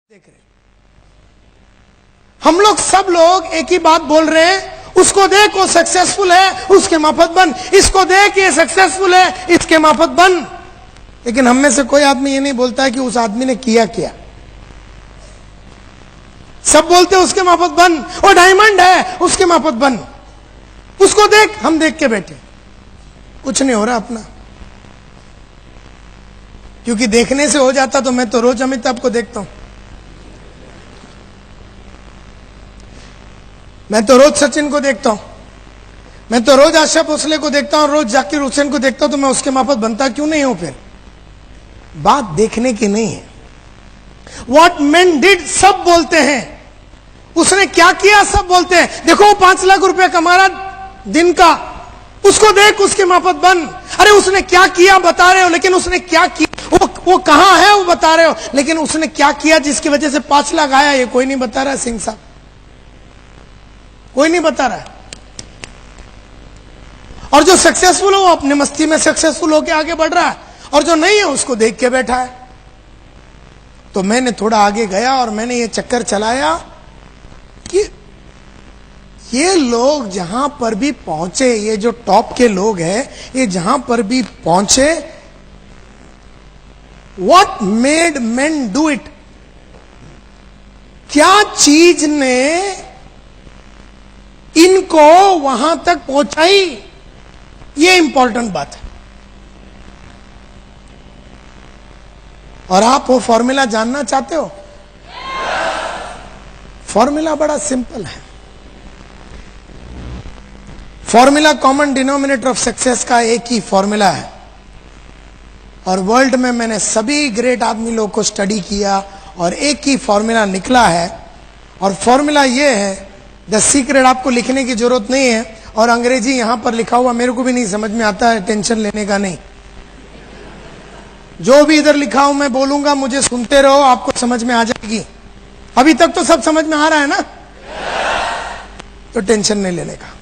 देख रहे हम लोग सब लोग एक ही बात बोल रहे हैं, उसको देख वो सक्सेसफुल है उसके माफत बन, इसको देख ये सक्सेसफुल है इसके माफत बन। लेकिन हम में से कोई आदमी ये नहीं बोलता है कि उस आदमी ने किया क्या। सब बोलते हैं उसके माफत बन, वो डायमंड है उसके माफत बन, उसको देख। हम देख के बैठे, कुछ नहीं हो रहा अपना। क्योंकि देखने से हो जाता तो मैं तो रोज अमिताभ को देखता हूं, मैं तो रोज सचिन को देखता हूं, मैं तो रोज आशा भोसले को देखता हूं, रोज जाकिर हुसैन को देखता हूं, तो मैं उसके माफत बनता क्यों नहीं हूं। फिर बात देखने की नहीं है। व्हाट मैन डिड सब बोलते हैं, उसने क्या किया सब बोलते हैं। देखो वो 5 लाख रुपया कमा रहा दिन का, उसको देख उसके माफत बन। अरे उसने क्या किया बता रहे हो, लेकिन उसने क्या किया, वो कहां है वो बता रहे हो, लेकिन उसने क्या किया जिसकी वजह से 5 लाख आया, ये कोई नहीं बता रहा है। सिंह साहब कोई नहीं बता रहा है। और जो सक्सेसफुल है वो अपने मस्ती में सक्सेसफुल होकर आगे बढ़ रहा है, और जो नहीं है उसको देख के बैठा है। तो मैंने थोड़ा आगे गया और मैंने ये चक्कर चलाया कि ये लोग जहां पर भी पहुंचे, ये जो टॉप के लोग हैं, ये जहां पर भी पहुंचे, what made main do it, क्या चीज ने इनको वहां तक पहुंचाई, ये इंपॉर्टेंट बात है। और आप वो फॉर्मूला जानना चाहते हो? फॉर्मूला बड़ा सिंपल है। Formula common denominator of success का एक ही फॉर्मूला है, और वर्ल्ड में मैंने सभी ग्रेट आदमी लोगों को स्टडी किया और एक ही फॉर्मूला निकला है। और फॉर्मूला ये है, द सीक्रेट। आपको लिखने की जरूरत नहीं है, और अंग्रेजी यहां पर लिखा हुआ मेरे को भी नहीं समझ में आता है, टेंशन लेने का नहीं। जो भी इधर लिखा हूं मैं बोलूंगा, मुझे सुनते रहो, आपको समझ में आ जाएगी। अभी तक तो सब समझ में आ रहा है ना, तो टेंशन नहीं लेने का।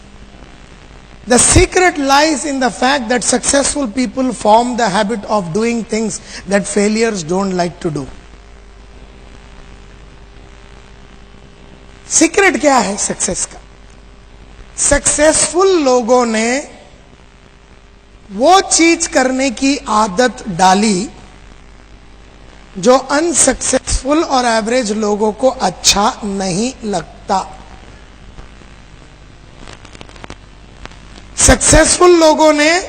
The secret lies in the fact that successful people form the habit of doing things that failures don't like to do. Secret क्या है सक्सेस का? सक्सेसफुल लोगों ने वो चीज करने की आदत डाली जो अनसक्सेसफुल और एवरेज लोगों को अच्छा नहीं लगता। सक्सेसफुल लोगों ने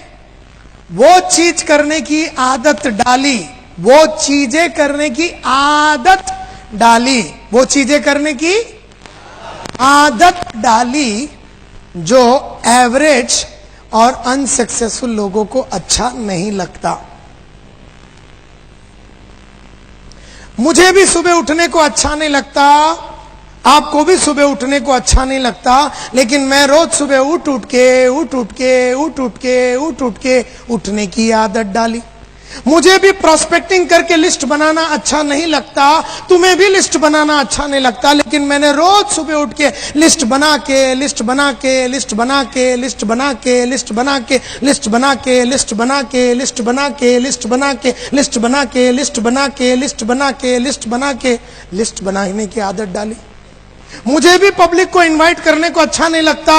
वो चीज करने की आदत डाली, वो चीजें करने की आदत डाली, वो चीजें करने की आदत डाली जो एवरेज और अनसक्सेसफुल लोगों को अच्छा नहीं लगता। मुझे भी सुबह उठने को अच्छा नहीं लगता, आपको भी सुबह उठने को अच्छा नहीं लगता, लेकिन मैं रोज सुबह उठ के उठने की आदत डाली। मुझे भी प्रोस्पेक्टिंग करके लिस्ट बनाना अच्छा नहीं लगता, तुम्हें भी लिस्ट बनाना अच्छा नहीं लगता, लेकिन मैंने रोज सुबह उठ के लिस्ट बना के लिस्ट बना के लिस्ट बना के लिस्ट बना के लिस्ट बना के लिस्ट बना के लिस्ट बना के लिस्ट बना के लिस्ट बना के लिस्ट बना के लिस्ट बना के लिस्ट बना के लिस्ट बना के लिस्ट बनाने की आदत डाली। मुझे भी पब्लिक को इनवाइट करने को अच्छा नहीं लगता,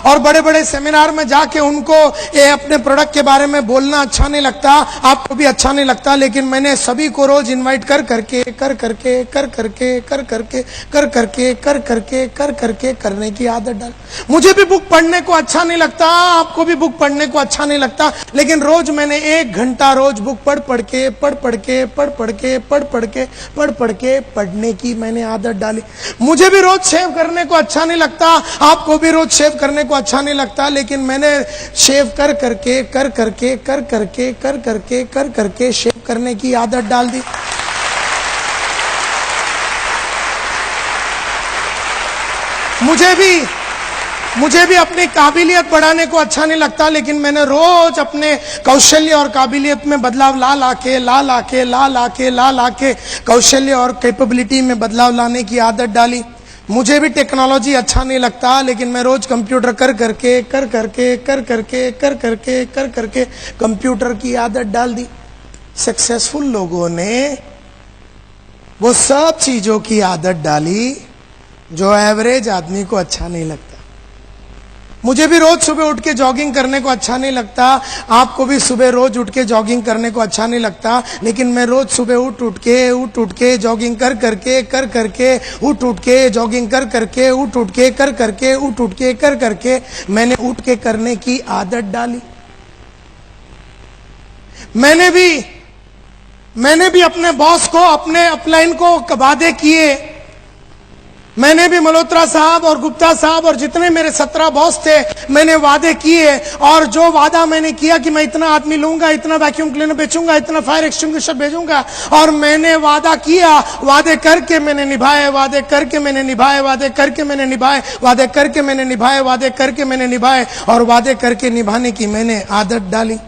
और बड़े बड़े सेमिनार में जाके उनको ये अपने प्रोडक्ट के बारे में बोलना अच्छा नहीं लगता, आपको भी अच्छा नहीं लगता, लेकिन मैंने सभी को रोज इनवाइट कर करके करने की आदत डाल। मुझे भी बुक पढ़ने को अच्छा नहीं लगता, आपको भी बुक पढ़ने को अच्छा नहीं लगता, लेकिन रोज मैंने 1 घंटा रोज बुक पढ़ पढ़ के पढ़ने की मैंने आदत डाली। मुझे भी रोज शेव करने को अच्छा नहीं लगता, आपको भी रोज शेव करने को अच्छा नहीं लगता, लेकिन मैंने शेव कर करके शेव करने की आदत डाल दी। मुझे भी अपनी काबिलियत बढ़ाने को अच्छा नहीं लगता, लेकिन मैंने रोज अपने कौशल्य और काबिलियत में बदलाव ला लाके कौशल्य और कैपेबिलिटी में बदलाव लाने की आदत डाली। मुझे भी टेक्नोलॉजी अच्छा नहीं लगता, लेकिन मैं रोज कंप्यूटर कर करके कंप्यूटर की आदत डाल दी। सक्सेसफुल लोगों ने वो सब चीजों की आदत डाली जो एवरेज आदमी को अच्छा नहीं लगता। मुझे भी रोज सुबह उठ के जॉगिंग करने को अच्छा नहीं लगता, आपको भी सुबह रोज उठ के जॉगिंग करने को अच्छा नहीं लगता, लेकिन मैं रोज सुबह उठ के जॉगिंग कर करके उठ के जॉगिंग कर करके उठ के कर करके मैंने उठ के करने की आदत डाली। मैंने भी अपने बॉस को, अपने अपलाइन को वादे किए। मैंने भी मल्होत्रा साहब और गुप्ता साहब और जितने मेरे 17 बॉस थे, मैंने वादे किए। और जो वादा मैंने किया कि मैं इतना आदमी लूंगा, इतना वैक्यूम क्लीनर बेचूंगा, इतना फायर एक्सटिंग्विशर भेजूंगा, और मैंने वादा किया, वादे करके मैंने निभाए, वादे करके मैंने निभाए, वादे करके मैंने निभाए, वादे करके मैंने निभाए, वादे करके मैंने निभाए, और वादे करके निभाने की मैंने आदत डाली।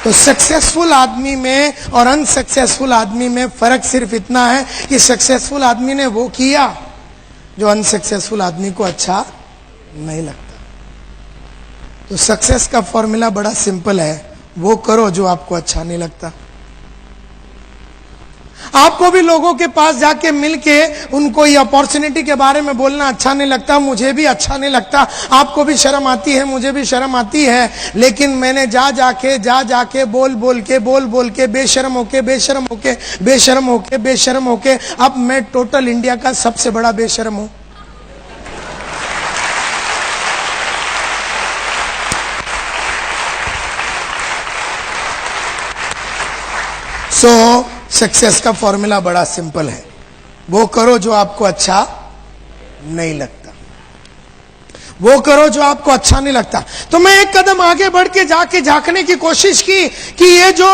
तो सक्सेसफुल आदमी में और अनसक्सेसफुल आदमी में फर्क सिर्फ इतना है कि सक्सेसफुल आदमी ने वो किया जो अनसक्सेसफुल आदमी को अच्छा नहीं लगता। तो सक्सेस का फॉर्मूला बड़ा सिंपल है, वो करो जो आपको अच्छा नहीं लगता। आपको भी लोगों के पास जाके मिलके उनको ये अपॉर्चुनिटी के बारे में बोलना अच्छा नहीं लगता, मुझे भी अच्छा नहीं लगता, आपको भी शर्म आती है, मुझे भी शर्म आती है, लेकिन मैंने जा जाके बोल के बेशर्म होके अब मैं टोटल इंडिया का सबसे बड़ा बेशर्म हूं। सक्सेस का फॉर्मूला बड़ा सिंपल है, वो करो जो आपको अच्छा नहीं लगता, वो करो जो आपको अच्छा नहीं लगता। तो मैं एक कदम आगे बढ़ के जाके झांकने की कोशिश की कि ये जो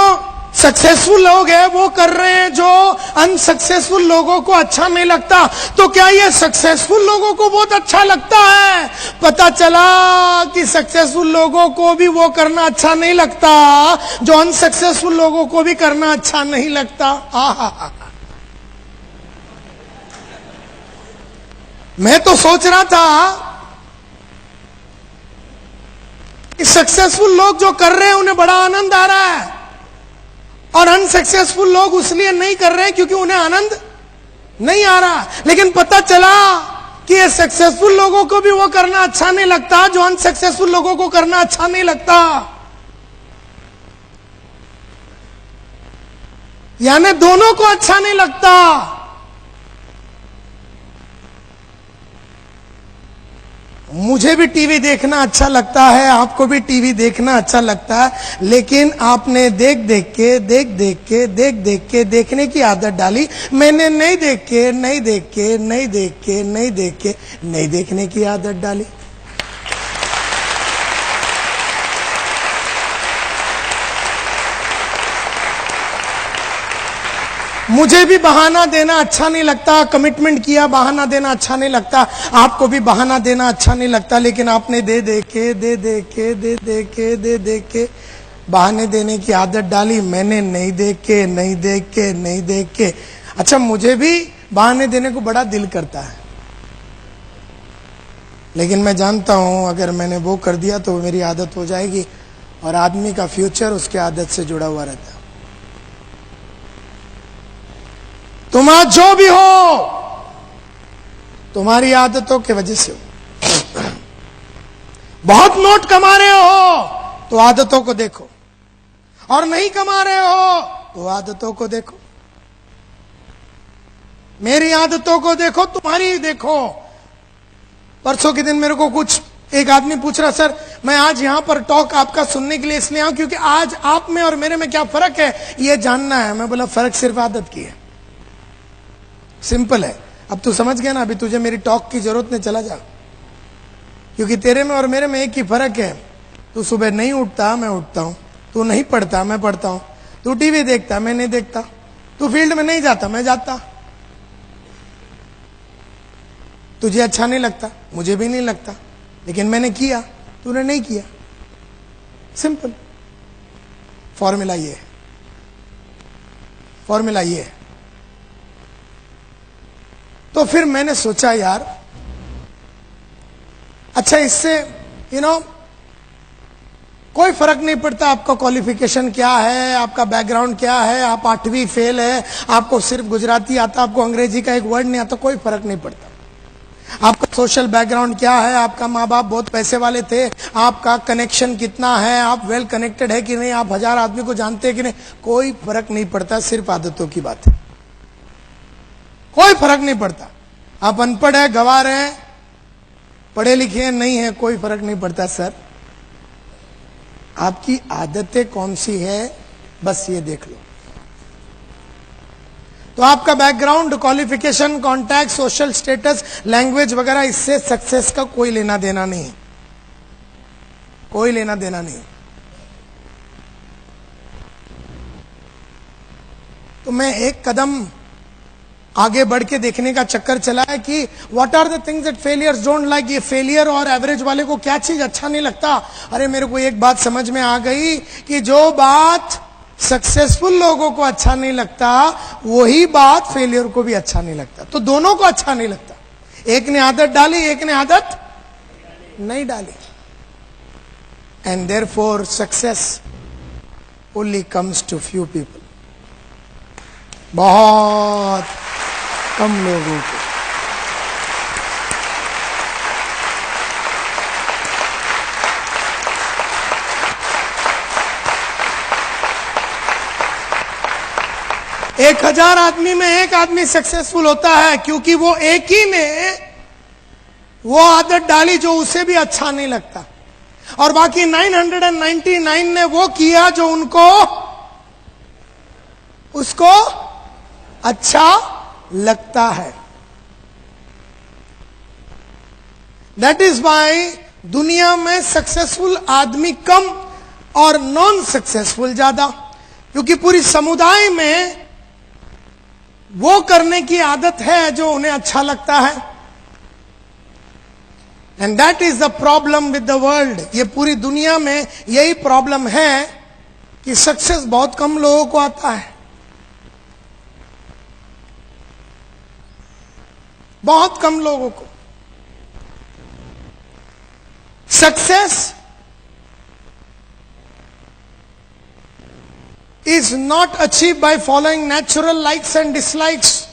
सक्सेसफुल लोग हैं वो कर रहे हैं जो अनसक्सेसफुल लोगों को अच्छा नहीं लगता, तो क्या ये सक्सेसफुल लोगों को बहुत अच्छा लगता है? पता चला कि सक्सेसफुल लोगों को भी वो करना अच्छा नहीं लगता जो अनसक्सेसफुल लोगों को भी करना अच्छा नहीं लगता। मैं तो सोच रहा था कि सक्सेसफुल लोग जो कर रहे हैं उन्हें बड़ा आनंद आ रहा है, और अनसक्सेसफुल लोग उसलिए नहीं कर रहे हैं क्योंकि उन्हें आनंद नहीं आ रहा। लेकिन पता चला कि ये सक्सेसफुल लोगों को भी वो करना अच्छा नहीं लगता जो अनसक्सेसफुल लोगों को करना अच्छा नहीं लगता। यानी दोनों को अच्छा नहीं लगता। मुझे भी टीवी देखना अच्छा लगता है, आपको भी टीवी देखना अच्छा लगता है, लेकिन आपने देख देख के देखने की आदत डाली। मैंने नहीं देखने की आदत डाली। मुझे भी बहाना देना अच्छा नहीं लगता, कमिटमेंट किया बहाना देना अच्छा नहीं लगता, आपको भी बहाना देना अच्छा नहीं लगता, लेकिन आपने दे दे के बहाने देने की आदत डाली। मैंने नहीं देख के। अच्छा, मुझे भी बहाने देने को बड़ा दिल करता है, लेकिन मैं जानता हूं अगर मैंने वो कर दिया तो मेरी आदत हो जाएगी, और आदमी का फ्यूचर उसके आदत से जुड़ा हुआ रहता है। तुम आज जो भी हो तुम्हारी आदतों की वजह से हो। बहुत नोट कमा रहे हो तो आदतों को देखो, और नहीं कमा रहे हो तो आदतों को देखो। मेरी आदतों को देखो, तुम्हारी देखो। परसों के दिन मेरे को एक आदमी पूछ रहा, सर मैं आज यहां पर टॉक आपका सुनने के लिए इसलिए आऊं क्योंकि आज आप में और मेरे में क्या फर्क है ये जानना है। मैं बोला फर्क सिर्फ आदत की है, सिंपल है। अब तू समझ गया ना, अभी तुझे मेरी टॉक की जरूरत नहीं, चला जा। क्योंकि तेरे में और मेरे में एक ही फर्क है, तू सुबह नहीं उठता, मैं उठता हूं। तू नहीं पढ़ता, मैं पढ़ता हूं। तू टीवी देखता, मैं नहीं देखता। तू फील्ड में नहीं जाता, मैं जाता। तुझे अच्छा नहीं लगता, मुझे भी नहीं लगता, लेकिन मैंने किया, तूने नहीं किया। सिंपल फॉर्मूला ये है, फॉर्मूला ये है। तो फिर मैंने सोचा यार, अच्छा इससे यू नो, कोई फर्क नहीं पड़ता आपका क्वालिफिकेशन क्या है, आपका बैकग्राउंड क्या है, आप 8वीं फेल है, आपको सिर्फ गुजराती आता, आपको अंग्रेजी का एक वर्ड नहीं आता, कोई फर्क नहीं पड़ता। आपका सोशल बैकग्राउंड क्या है, आपका माँ बाप बहुत पैसे वाले थे, आपका कनेक्शन कितना है, आप वेल कनेक्टेड है कि नहीं, आप 1000 आदमी को जानते हैं कि नहीं, कोई फर्क नहीं पड़ता, सिर्फ आदतों की बात है। कोई फर्क नहीं पड़ता। आप अनपढ़ है, गंवार है, पढ़े लिखे नहीं है, कोई फर्क नहीं पड़ता सर। आपकी आदतें कौन सी है, बस ये देख लो। तो आपका background, qualification, contact, social status, language वगैरह, इससे सक्सेस का कोई लेना देना नहीं है, कोई लेना देना नहीं। तो मैं एक कदम आगे बढ़ के देखने का चक्कर चला है कि what are the things that failures don't like. ये फेलियर और एवरेज वाले को क्या चीज अच्छा नहीं लगता। अरे मेरे को एक बात समझ में आ गई कि जो बात सक्सेसफुल लोगों को अच्छा नहीं लगता, वही बात फेलियर को भी अच्छा नहीं लगता। तो दोनों को अच्छा नहीं लगता। एक ने आदत डाली, एक ने आदत नहीं डाली। And therefore success only comes to few people, बहुत कम लोगों को। एक 1000 आदमी में एक आदमी सक्सेसफुल होता है, क्योंकि वो एक ही ने वो आदत डाली जो उसे भी अच्छा नहीं लगता, और बाकी 999 ने वो किया जो उसको अच्छा लगता है। दैट इज वाई दुनिया में सक्सेसफुल आदमी कम और नॉन सक्सेसफुल ज्यादा, क्योंकि पूरी समुदाय में वो करने की आदत है जो उन्हें अच्छा लगता है। And that is the problem with the world. ये पूरी दुनिया में यही प्रॉब्लम है कि सक्सेस बहुत कम लोगों को आता है, बहुत कम लोगों को। Success is not achieve by following natural likes and dislikes.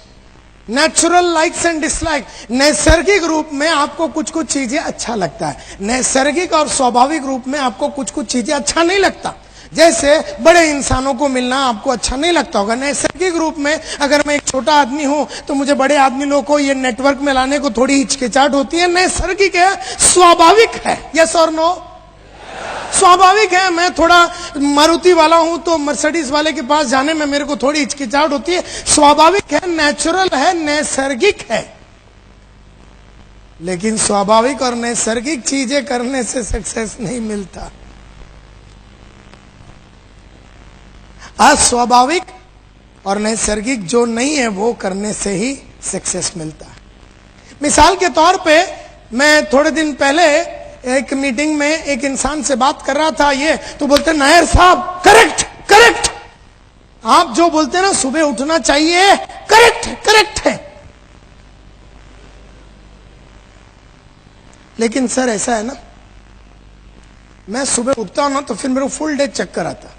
Natural likes and dislike, नैसर्गिक रूप में आपको कुछ कुछ चीजें अच्छा लगता है, नैसर्गिक और स्वाभाविक रूप में आपको कुछ कुछ चीजें अच्छा नहीं लगता। जैसे बड़े इंसानों को मिलना आपको अच्छा नहीं लगता होगा। नैसर्गिक रूप में अगर मैं एक छोटा आदमी हूं तो मुझे बड़े आदमी लोगों को ये नेटवर्क में लाने को थोड़ी हिचकिचाहट होती है। नैसर्गिक है, स्वाभाविक है। यस और नो? स्वाभाविक है। मैं थोड़ा मारुति वाला हूं तो मर्सिडीज वाले के पास जाने में मेरे को थोड़ी हिचकिचाहट होती है। स्वाभाविक है, नेचुरल है, नैसर्गिक है। लेकिन स्वाभाविक और नैसर्गिक चीजें करने से सक्सेस नहीं मिलता। अस्वाभाविक और नैसर्गिक जो नहीं है वो करने से ही सक्सेस मिलता है। मिसाल के तौर पे मैं थोड़े दिन पहले एक मीटिंग में एक इंसान से बात कर रहा था, ये तो बोलते नायर साहब करेक्ट करेक्ट, आप जो बोलते हैं ना सुबह उठना चाहिए, करेक्ट करेक्ट है। लेकिन सर ऐसा है ना, मैं सुबह उठता हूं ना तो फिर मेरे को फुल डे चक्कर आता।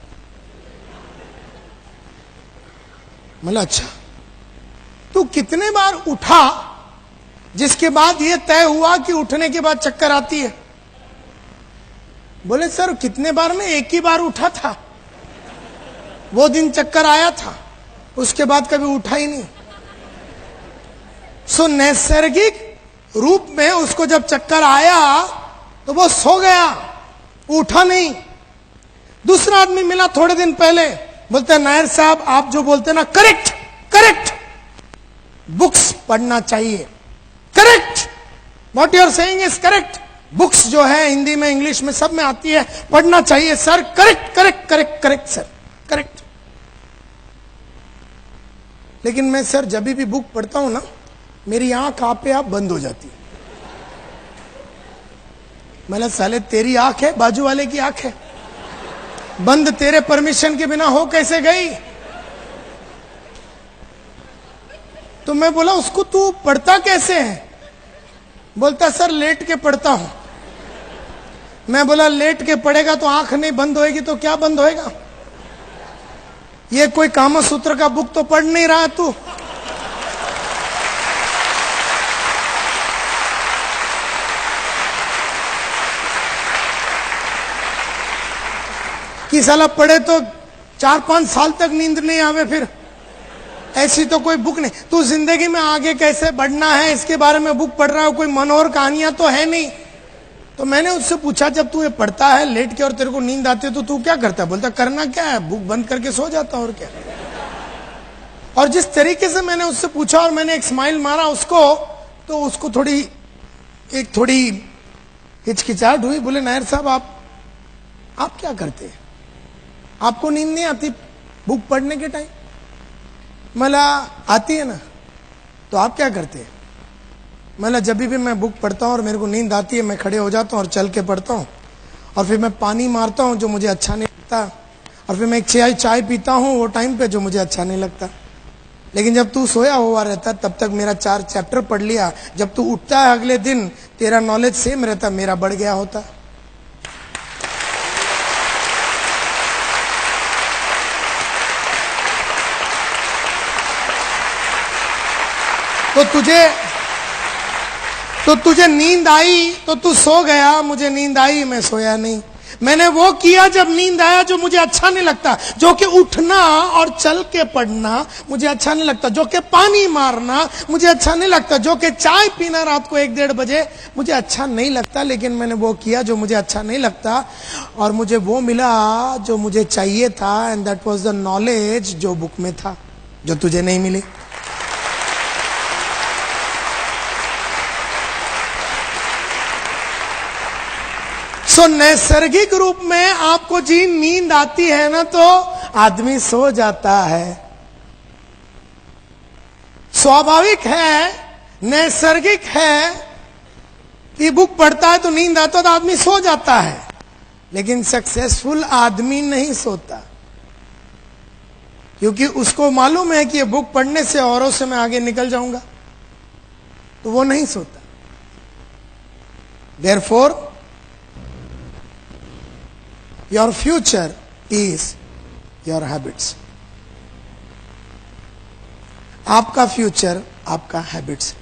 मतलब अच्छा, तू कितने बार उठा जिसके बाद ये तय हुआ कि उठने के बाद चक्कर आती है? बोले सर कितने बार में, एक ही बार उठा था, वो दिन चक्कर आया था, उसके बाद कभी उठा ही नहीं। सो नैसर्गिक रूप में उसको जब चक्कर आया तो वो सो गया, उठा नहीं। दूसरा आदमी मिला थोड़े दिन पहले, बोलते हैं नायर साहब आप जो बोलते हैं ना करेक्ट करेक्ट, बुक्स पढ़ना चाहिए, correct, what you are saying is correct. Books जो है हिंदी में इंग्लिश में सब में आती है, पढ़ना चाहिए sir, correct correct correct correct sir correct. लेकिन मैं सर जब भी बुक पढ़ता हूं ना मेरी आंख आपे आप बंद हो जाती है। मतलब साले तेरी आंख है, बाजू वाले की आंख है, बंद तेरे परमिशन के बिना हो कैसे गई? तो मैं बोला उसको तू पढ़ता कैसे है? बोलता सर लेट के पढ़ता हूं। मैं बोला लेट के पढ़ेगा तो आंख नहीं बंद होएगी तो क्या बंद होएगा? ये कोई कामा सूत्र का बुक तो पढ़ नहीं रहा तू। कि साला पढ़े तो 4-5 साल तक नींद नहीं आवे, फिर ऐसी तो कोई बुक नहीं। तू जिंदगी में आगे कैसे बढ़ना है इसके बारे में बुक पढ़ रहा हो, कोई मनोहर कहानियां तो है नहीं। तो मैंने उससे पूछा, जब तू ये पढ़ता है लेट के और तेरे को नींद आती है तो तू क्या करता है? बोलता करना क्या है, बुक बंद करके सो जाता और क्या। और जिस तरीके से मैंने उससे पूछा और मैंने एक स्माइल मारा उसको, तो उसको थोड़ी हिचकिचाहट हुई। बोले नायर साहब आप क्या करते हैं, आपको नींद नहीं आती बुक पढ़ने के टाइम? मला आती है ना, तो आप क्या करते हैं? मला जब भी मैं बुक पढ़ता हूं और मेरे को नींद आती है मैं खड़े हो जाता हूं और चल के पढ़ता हूं, और फिर मैं पानी मारता हूं जो मुझे अच्छा नहीं लगता, और फिर मैं एक चाय पीता हूं वो टाइम पे जो मुझे अच्छा नहीं लगता। लेकिन जब तू सोया हुआ रहता तब तक मेरा 4 चैप्टर पढ़ लिया, जब तू उठता है अगले दिन तेरा नॉलेज सेम रहता, मेरा बढ़ गया होता। तो तुझे नींद आई तो तू सो गया, मुझे नींद आई मैं सोया नहीं। मैंने वो किया जब नींद आया जो मुझे अच्छा नहीं लगता, जो कि उठना और चल के पढ़ना मुझे अच्छा नहीं लगता, जो कि पानी मारना मुझे अच्छा नहीं लगता, जो कि चाय पीना रात को 1-1:30 बजे मुझे अच्छा नहीं लगता। लेकिन मैंने वो किया जो मुझे अच्छा नहीं लगता और मुझे वो मिला जो मुझे चाहिए था, and that was the knowledge जो बुक में था, जो तुझे नहीं मिली। सो नैसर्गिक रूप में आपको जी नींद आती है ना तो आदमी सो जाता है। स्वाभाविक है, नैसर्गिक है कि बुक पढ़ता है तो नींद आता है तो आदमी सो जाता है। लेकिन सक्सेसफुल आदमी नहीं सोता, क्योंकि उसको मालूम है कि ये बुक पढ़ने से औरों से मैं आगे निकल जाऊंगा, तो वो नहीं सोता। Therefore your future is your habits. आपका फ्यूचर आपका हैबिट्स,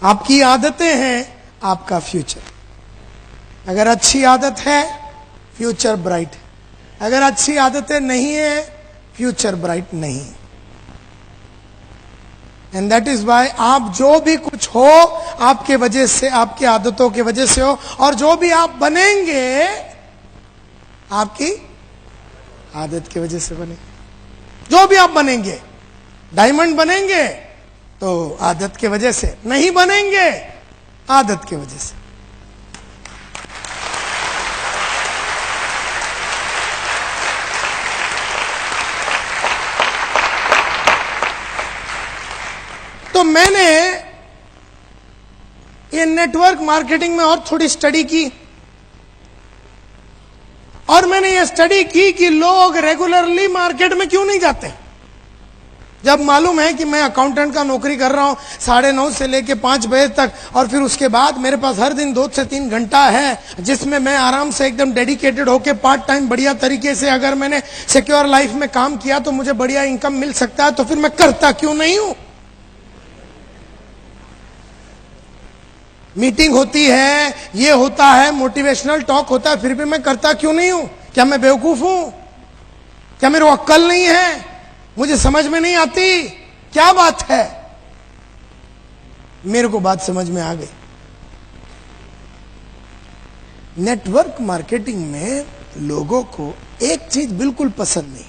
आपकी आदतें हैं आपका फ्यूचर। अगर अच्छी आदत है फ्यूचर ब्राइट है, अगर अच्छी आदतें नहीं है फ्यूचर ब्राइट नहीं है। एंड दैट इज वाई आप जो भी कुछ हो आपके वजह से, आपकी आदतों की वजह से हो, और जो भी आप बनेंगे आपकी आदत की वजह से बनेंगे। जो भी आप बनेंगे, डायमंड बनेंगे तो आदत की वजह से, नहीं बनेंगे आदत की वजह से। तो मैंने ये नेटवर्क मार्केटिंग में और थोड़ी स्टडी की, और मैंने ये स्टडी की कि लोग रेगुलरली मार्केट में क्यों नहीं जाते। जब मालूम है कि मैं अकाउंटेंट का नौकरी कर रहा हूं 9:30 से लेके 5 बजे तक, और फिर उसके बाद मेरे पास हर दिन 2 से 3 घंटा है जिसमें मैं आराम से एकदम डेडिकेटेड होके पार्ट टाइम बढ़िया तरीके से, अगर मैंने सिक्योर लाइफ में काम किया तो मुझे बढ़िया इनकम मिल सकता है, तो फिर मैं करता क्यों नहीं हूं। मीटिंग होती है, ये होता है, मोटिवेशनल टॉक होता है, फिर भी मैं करता क्यों नहीं हूं। क्या मैं बेवकूफ हूं? क्या मेरे को अक्ल नहीं है? मुझे समझ में नहीं आती? क्या बात है? मेरे को बात समझ में आ गई। नेटवर्क मार्केटिंग में लोगों को एक चीज बिल्कुल पसंद नहीं,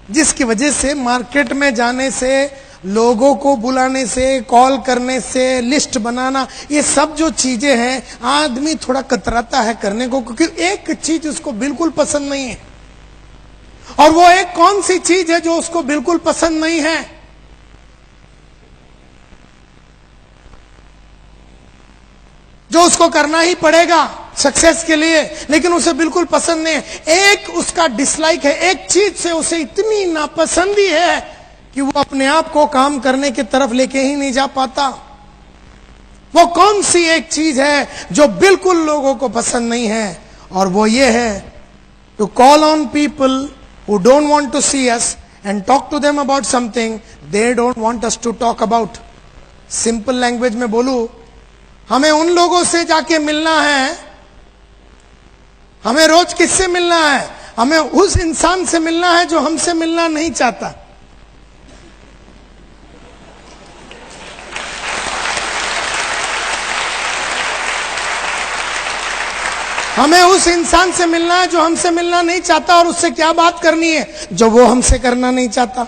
जिसकी वजह से मार्केट में जाने से, लोगों को बुलाने से, कॉल करने से, लिस्ट बनाना, ये सब जो चीजें हैं आदमी थोड़ा कतराता है करने को, क्योंकि एक चीज उसको बिल्कुल पसंद नहीं है। और वो एक कौन सी चीज है जो उसको बिल्कुल पसंद नहीं है? जो उसको करना ही पड़ेगा सक्सेस के लिए, लेकिन उसे बिल्कुल पसंद नहीं है। एक उसका डिसलाइक है, एक चीज से उसे इतनी नापसंदी है कि वो अपने आप को काम करने की तरफ लेके ही नहीं जा पाता। वो कौन सी एक चीज है जो बिल्कुल लोगों को पसंद नहीं है, और वो ये है to call on people who don't want to see us and talk to them about something they don't want us to talk about. Simple language में बोलूं, हमें उन लोगों से जाके मिलना है। हमें रोज किससे मिलना है? हमें उस इंसान से मिलना है जो हमसे मिलना नहीं चाहता। हमें उस इंसान से मिलना है जो हमसे मिलना नहीं चाहता, और उससे क्या बात करनी है जो वो हमसे करना नहीं चाहता।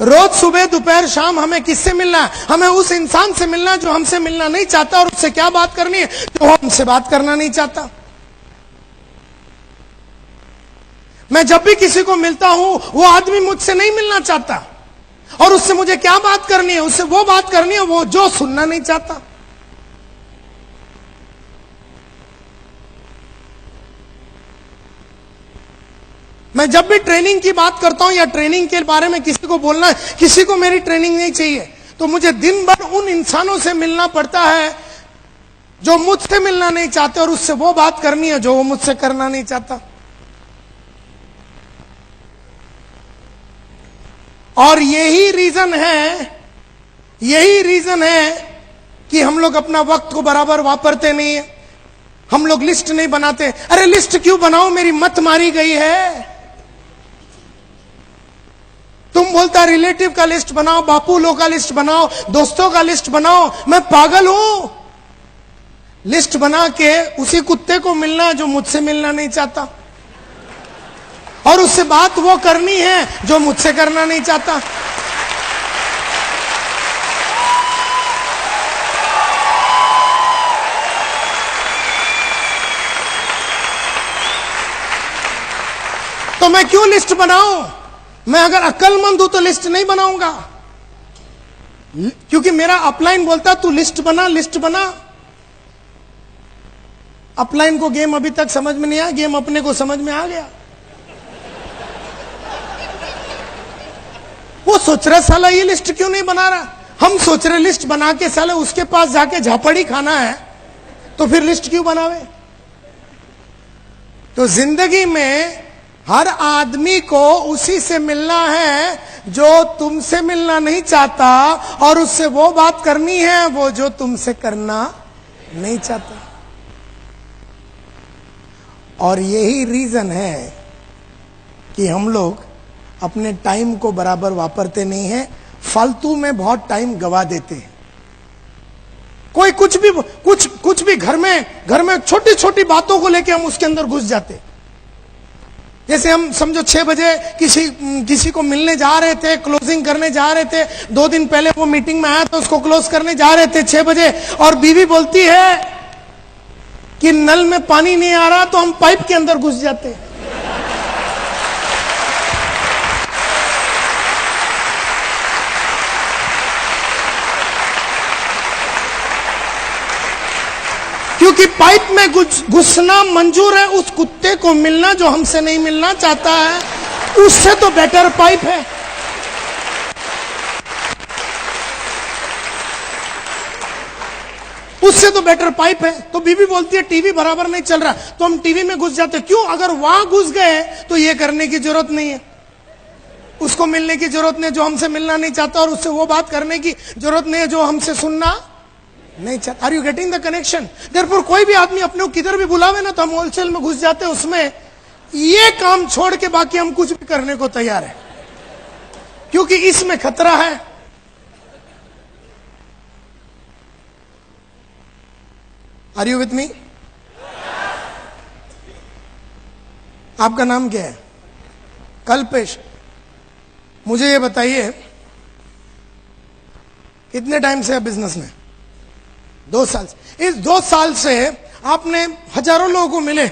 रोज सुबह दोपहर शाम हमें किससे मिलना है? हमें उस इंसान से मिलना है जो हमसे मिलना नहीं चाहता, और उससे क्या बात करनी है जो वो हमसे बात करना नहीं चाहता। मैं जब भी किसी को मिलता हूं, वो आदमी मुझसे नहीं मिलना चाहता, और उससे मुझे क्या बात करनी है? उससे वो बात करनी है वो जो सुनना नहीं चाहता। मैं जब भी ट्रेनिंग की बात करता हूं या ट्रेनिंग के बारे में किसी को बोलना है, किसी को मेरी ट्रेनिंग नहीं चाहिए, तो मुझे दिन भर उन इंसानों से मिलना पड़ता है जो मुझसे मिलना नहीं चाहते, और उससे वो बात करनी है जो वो मुझसे करना नहीं चाहता। और यही रीजन है कि हम लोग अपना वक्त को बराबर वापरते नहीं है। हम लोग लिस्ट नहीं बनाते। अरे लिस्ट क्यों बनाओ, मेरी मत मारी गई है। तुम बोलता रिलेटिव का लिस्ट बनाओ, बापू लोग का लिस्ट बनाओ, दोस्तों का लिस्ट बनाओ। मैं पागल हूं? लिस्ट बना के उसी कुत्ते को मिलना जो मुझसे मिलना नहीं चाहता, और उससे बात वो करनी है जो मुझसे करना नहीं चाहता। तो मैं क्यों लिस्ट बनाऊं? मैं अगर अक्लमंद हूं तो लिस्ट नहीं बनाऊंगा, क्योंकि मेरा अपलाइन बोलता तू लिस्ट बना, लिस्ट बना। अपलाइन को गेम अभी तक समझ में नहीं आया, गेम अपने को समझ में आ गया। वो सोच रहा साला ये लिस्ट क्यों नहीं बना रहा। हम सोच रहे लिस्ट बना के साले उसके पास जाके झापड़ी खाना है, तो फिर लिस्ट क्यों बनावे। तो जिंदगी में हर आदमी को उसी से मिलना है जो तुमसे मिलना नहीं चाहता, और उससे वो बात करनी है वो जो तुमसे करना नहीं चाहता। और यही रीजन है कि हम लोग अपने टाइम को बराबर वापरते नहीं हैं, फालतू में बहुत टाइम गवा देते हैं। कोई कुछ भी घर में छोटी छोटी बातों को लेके हम उसके अंदर घुस जाते। जैसे हम समझो 6 बजे किसी को मिलने जा रहे थे, क्लोजिंग करने जा रहे थे, 2 दिन पहले वो मीटिंग में आया तो उसको क्लोज करने जा रहे थे 6 बजे, और बीवी बोलती है कि नल में पानी नहीं आ रहा, तो हम पाइप के अंदर घुस जाते। क्योंकि पाइप में घुसना मंजूर है, उस कुत्ते को मिलना जो हमसे नहीं मिलना चाहता है, उससे तो बेटर पाइप है। उससे तो बेटर पाइप है। तो बीवी बोलती है टीवी बराबर नहीं चल रहा, तो हम टीवी में घुस जाते। क्यों? अगर वहां घुस गए तो ये करने की जरूरत नहीं है, उसको मिलने की जरूरत नहीं जो हमसे मिलना नहीं चाहता, और उससे वो बात करने की जरूरत नहीं है जो हमसे सुनना नहीं चाहता। Are you getting the connection? Therefore कोई भी आदमी अपने को किधर भी बुलावे ना, तो हम होलसेल में घुस जाते हैं उसमें। ये काम छोड़ के बाकी हम कुछ भी करने को तैयार है, क्योंकि इसमें खतरा है। Are you with me? आपका नाम क्या है? कल्पेश। मुझे ये बताइए, कितने टाइम से है बिजनेस में? 2 साल से। इस 2 साल से आपने हजारों लोगों को मिले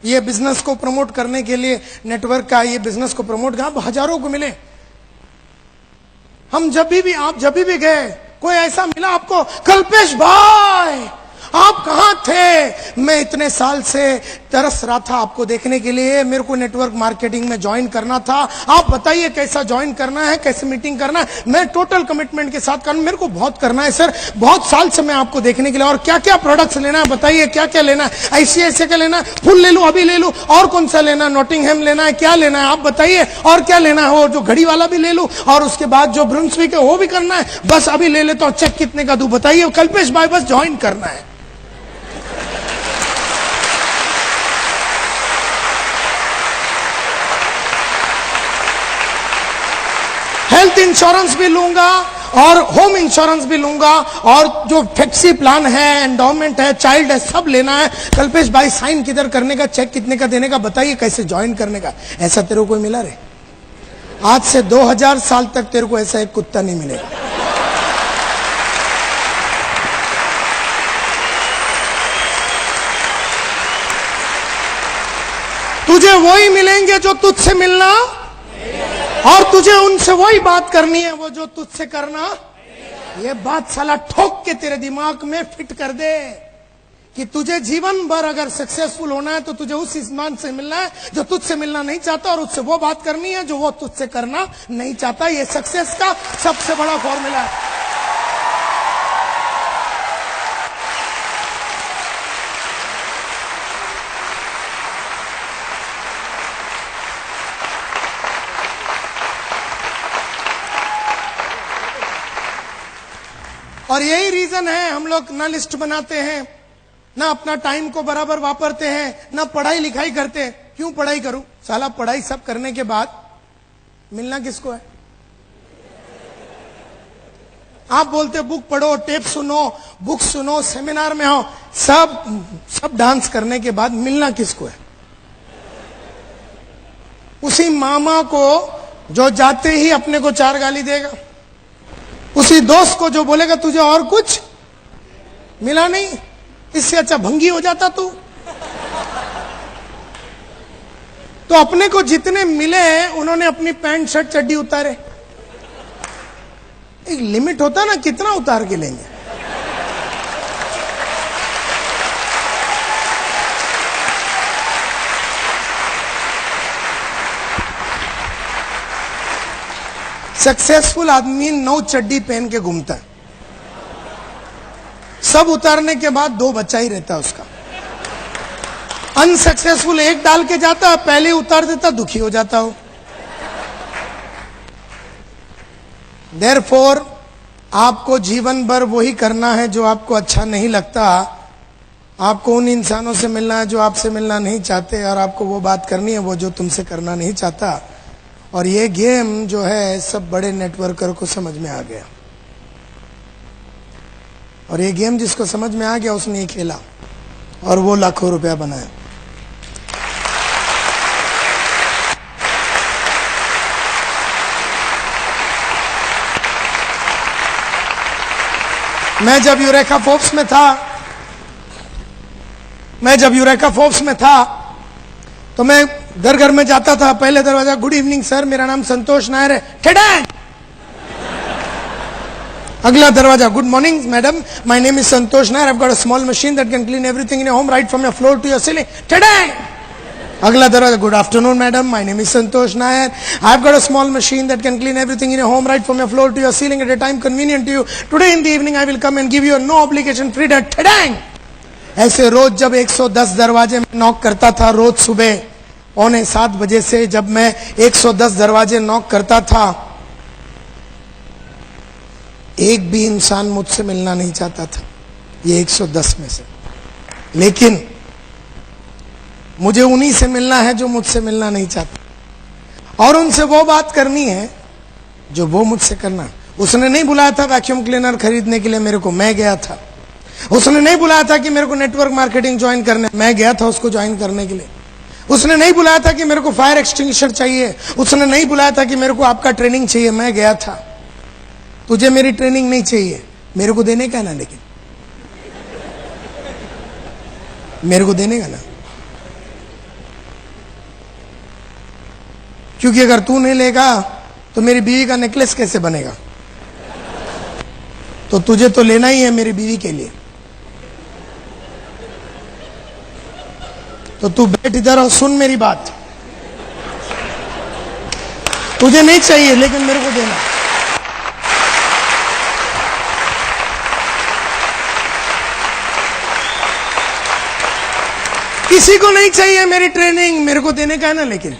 ये बिजनेस को प्रमोट करने के लिए, नेटवर्क का ये बिजनेस को प्रमोट कर, आप हजारों को मिले। आप जब भी गए, कोई ऐसा मिला आपको, कल्पेश भाई आप कहां थे? मैं इतने साल से तरस रहा था आपको देखने के लिए, मेरे को नेटवर्क मार्केटिंग में ज्वाइन करना था। आप बताइए कैसा ज्वाइन करना है, कैसे मीटिंग करना है। मैं टोटल कमिटमेंट के साथ करूं, मेरे को बहुत करना है सर, बहुत साल से मैं आपको देखने के लिए। और क्या क्या प्रोडक्ट्स लेना है बताइए, क्या क्या लेना है, ICICI का लेना है, फुल ले लूं, अभी ले लूं, और कौन सा लेना है, नॉटिंघम लेना है, क्या लेना है आप बताइए, और क्या लेना है, और जो घड़ी वाला भी ले लूं, और उसके बाद जो ब्रुंसविक है वो भी करना है, बस अभी ले लेता हूं, चेक कितने का दूं बताइए, कल्पेश भाई बस ज्वाइन करना है। हेल्थ इंश्योरेंस भी लूंगा और होम इंश्योरेंस भी लूंगा, और जो फ्लेक्सी प्लान है, एंडोमेंट है, चाइल्ड है, सब लेना है। कल्पेश भाई साइन किधर करने का, चेक कितने का देने का बताइए, कैसे ज्वाइन करने का। ऐसा तेरे को कोई मिला रे? आज से 2000 साल तक तेरे को ऐसा एक कुत्ता नहीं मिलेगा। तुझे वही मिलेंगे जो तुझसे मिलना, और तुझे उनसे वही बात करनी है वो जो तुझसे करना। ये बात साला ठोक के तेरे दिमाग में फिट कर दे कि तुझे जीवन भर अगर सक्सेसफुल होना है तो तुझे उस इंसान से मिलना है जो तुझसे मिलना नहीं चाहता, और उससे वो बात करनी है जो वो तुझसे करना नहीं चाहता। ये सक्सेस का सबसे बड़ा फॉर्मूला है। और यही रीजन है हम लोग ना लिस्ट बनाते हैं, ना अपना टाइम को बराबर वापरते हैं, ना पढ़ाई लिखाई करते हैं। क्यों पढ़ाई करूं साला? पढ़ाई सब करने के बाद मिलना किसको है? आप बोलते बुक पढ़ो, टेप सुनो, बुक सुनो, सेमिनार में हो, सब डांस करने के बाद मिलना किसको है? उसी मामा को जो जाते ही अपने को 4 गाली देगा, उसी दोस्त को जो बोलेगा तुझे और कुछ मिला नहीं, इससे अच्छा भंगी हो जाता तू। तो अपने को जितने मिले उन्होंने अपनी पैंट शर्ट चड्डी उतारे। एक लिमिट होता ना, कितना उतार के लेंगे। सक्सेसफुल आदमी 9 चड्डी पहन के घूमता है, सब उतारने के बाद 2 बचा ही रहता है उसका। अनसक्सेसफुल 1 डाल के जाता, पहले उतार देता, दुखी हो जाता हो। देयरफॉर आपको जीवन भर वही करना है जो आपको अच्छा नहीं लगता। आपको उन इंसानों से मिलना है जो आपसे मिलना नहीं चाहते, और आपको वो बात करनी है वो जो तुमसे करना नहीं चाहता। और ये गेम जो है सब बड़े नेटवर्कर को समझ में आ गया, और ये गेम जिसको समझ में आ गया उसने ये खेला और वो लाखों रुपया बनाया। मैं जब यूरेका फोर्ब्स में था तो मैं घर में जाता था, पहले दरवाजा गुड इवनिंग सर, मेरा नाम संतोष नायर है, ठेडैंग। अगला दरवाजा good morning madam, my name is Santosh Nair, I have got a small machine that can clean everything in your home right from your floor to your ceiling, ठेडैंग। अगला दरवाजा good afternoon madam, my name is Santosh Nair, I have got a small machine that can clean everything in your home right from your floor to your ceiling at a time convenient to you, today in the evening I will come and give you no obligation free date, ठेडैंग। ऐसे रोज जब 110 दरवाजे में knock करता था, रोज सुबह 6:45 बजे से जब मैं 110 दरवाजे नॉक करता था, एक भी इंसान मुझसे मिलना नहीं चाहता था, ये 110 में से। लेकिन मुझे उन्हीं से मिलना है जो मुझसे मिलना नहीं चाहते, और उनसे वो बात करनी है जो वो मुझसे करना। उसने नहीं बुलाया था वैक्यूम क्लीनर खरीदने के लिए मेरे को, मैं गया था। उसने नहीं बुलाया था कि मेरे को नेटवर्क मार्केटिंग ज्वाइन करने, मैं गया था उसको ज्वाइन करने के लिए। उसने नहीं बुलाया था कि मेरे को फायर एक्सटिंग्विशर चाहिए, उसने नहीं बुलाया था कि मेरे को आपका ट्रेनिंग चाहिए, मैं गया था। तुझे मेरी ट्रेनिंग नहीं चाहिए, मेरे को देने का ना, लेकिन मेरे को देने का ना, क्योंकि अगर तू नहीं लेगा तो मेरी बीवी का नेकलेस कैसे बनेगा? तो तुझे तो लेना ही है मेरी बीवी के लिए। तो तू बैठ इधर और सुन मेरी बात। तुझे नहीं चाहिए लेकिन मेरे को देना। किसी को नहीं चाहिए मेरी ट्रेनिंग, मेरे को देने का है ना। लेकिन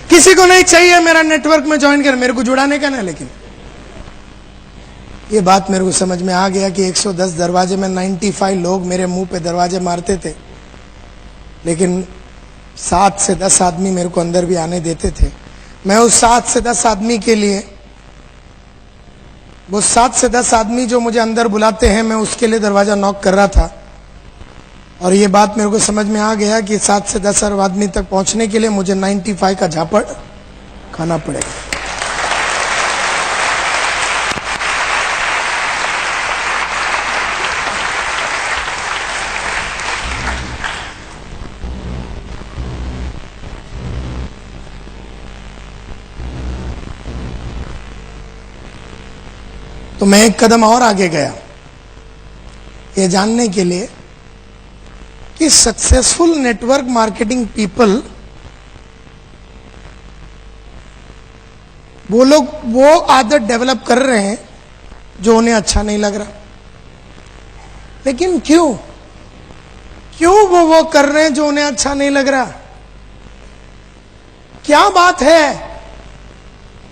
किसी को नहीं चाहिए मेरा नेटवर्क में ज्वाइन कर, मेरे को जुड़ाने का ना। लेकिन ये बात मेरे को समझ में आ गया कि 110 दरवाजे में 95 लोग मेरे मुंह पे दरवाजे मारते थे, लेकिन 7 से 10 आदमी मेरे को अंदर भी आने देते थे। मैं उस 7 से 10 आदमी के लिए, वो 7 से 10 आदमी जो मुझे अंदर बुलाते हैं, मैं उसके लिए दरवाजा नॉक कर रहा था। और ये बात मेरे को समझ में आ गया कि 7 से 10 आदमी तक पहुंचने के लिए मुझे 95 का झापड़ खाना पड़ेगा। तो मैं एक कदम और आगे गया, ये जानने के लिए कि सक्सेसफुल नेटवर्क मार्केटिंग पीपल, वो लोग वो आदत डेवलप कर रहे हैं जो उन्हें अच्छा नहीं लग रहा। लेकिन क्यों वो कर रहे हैं जो उन्हें अच्छा नहीं लग रहा? क्या बात है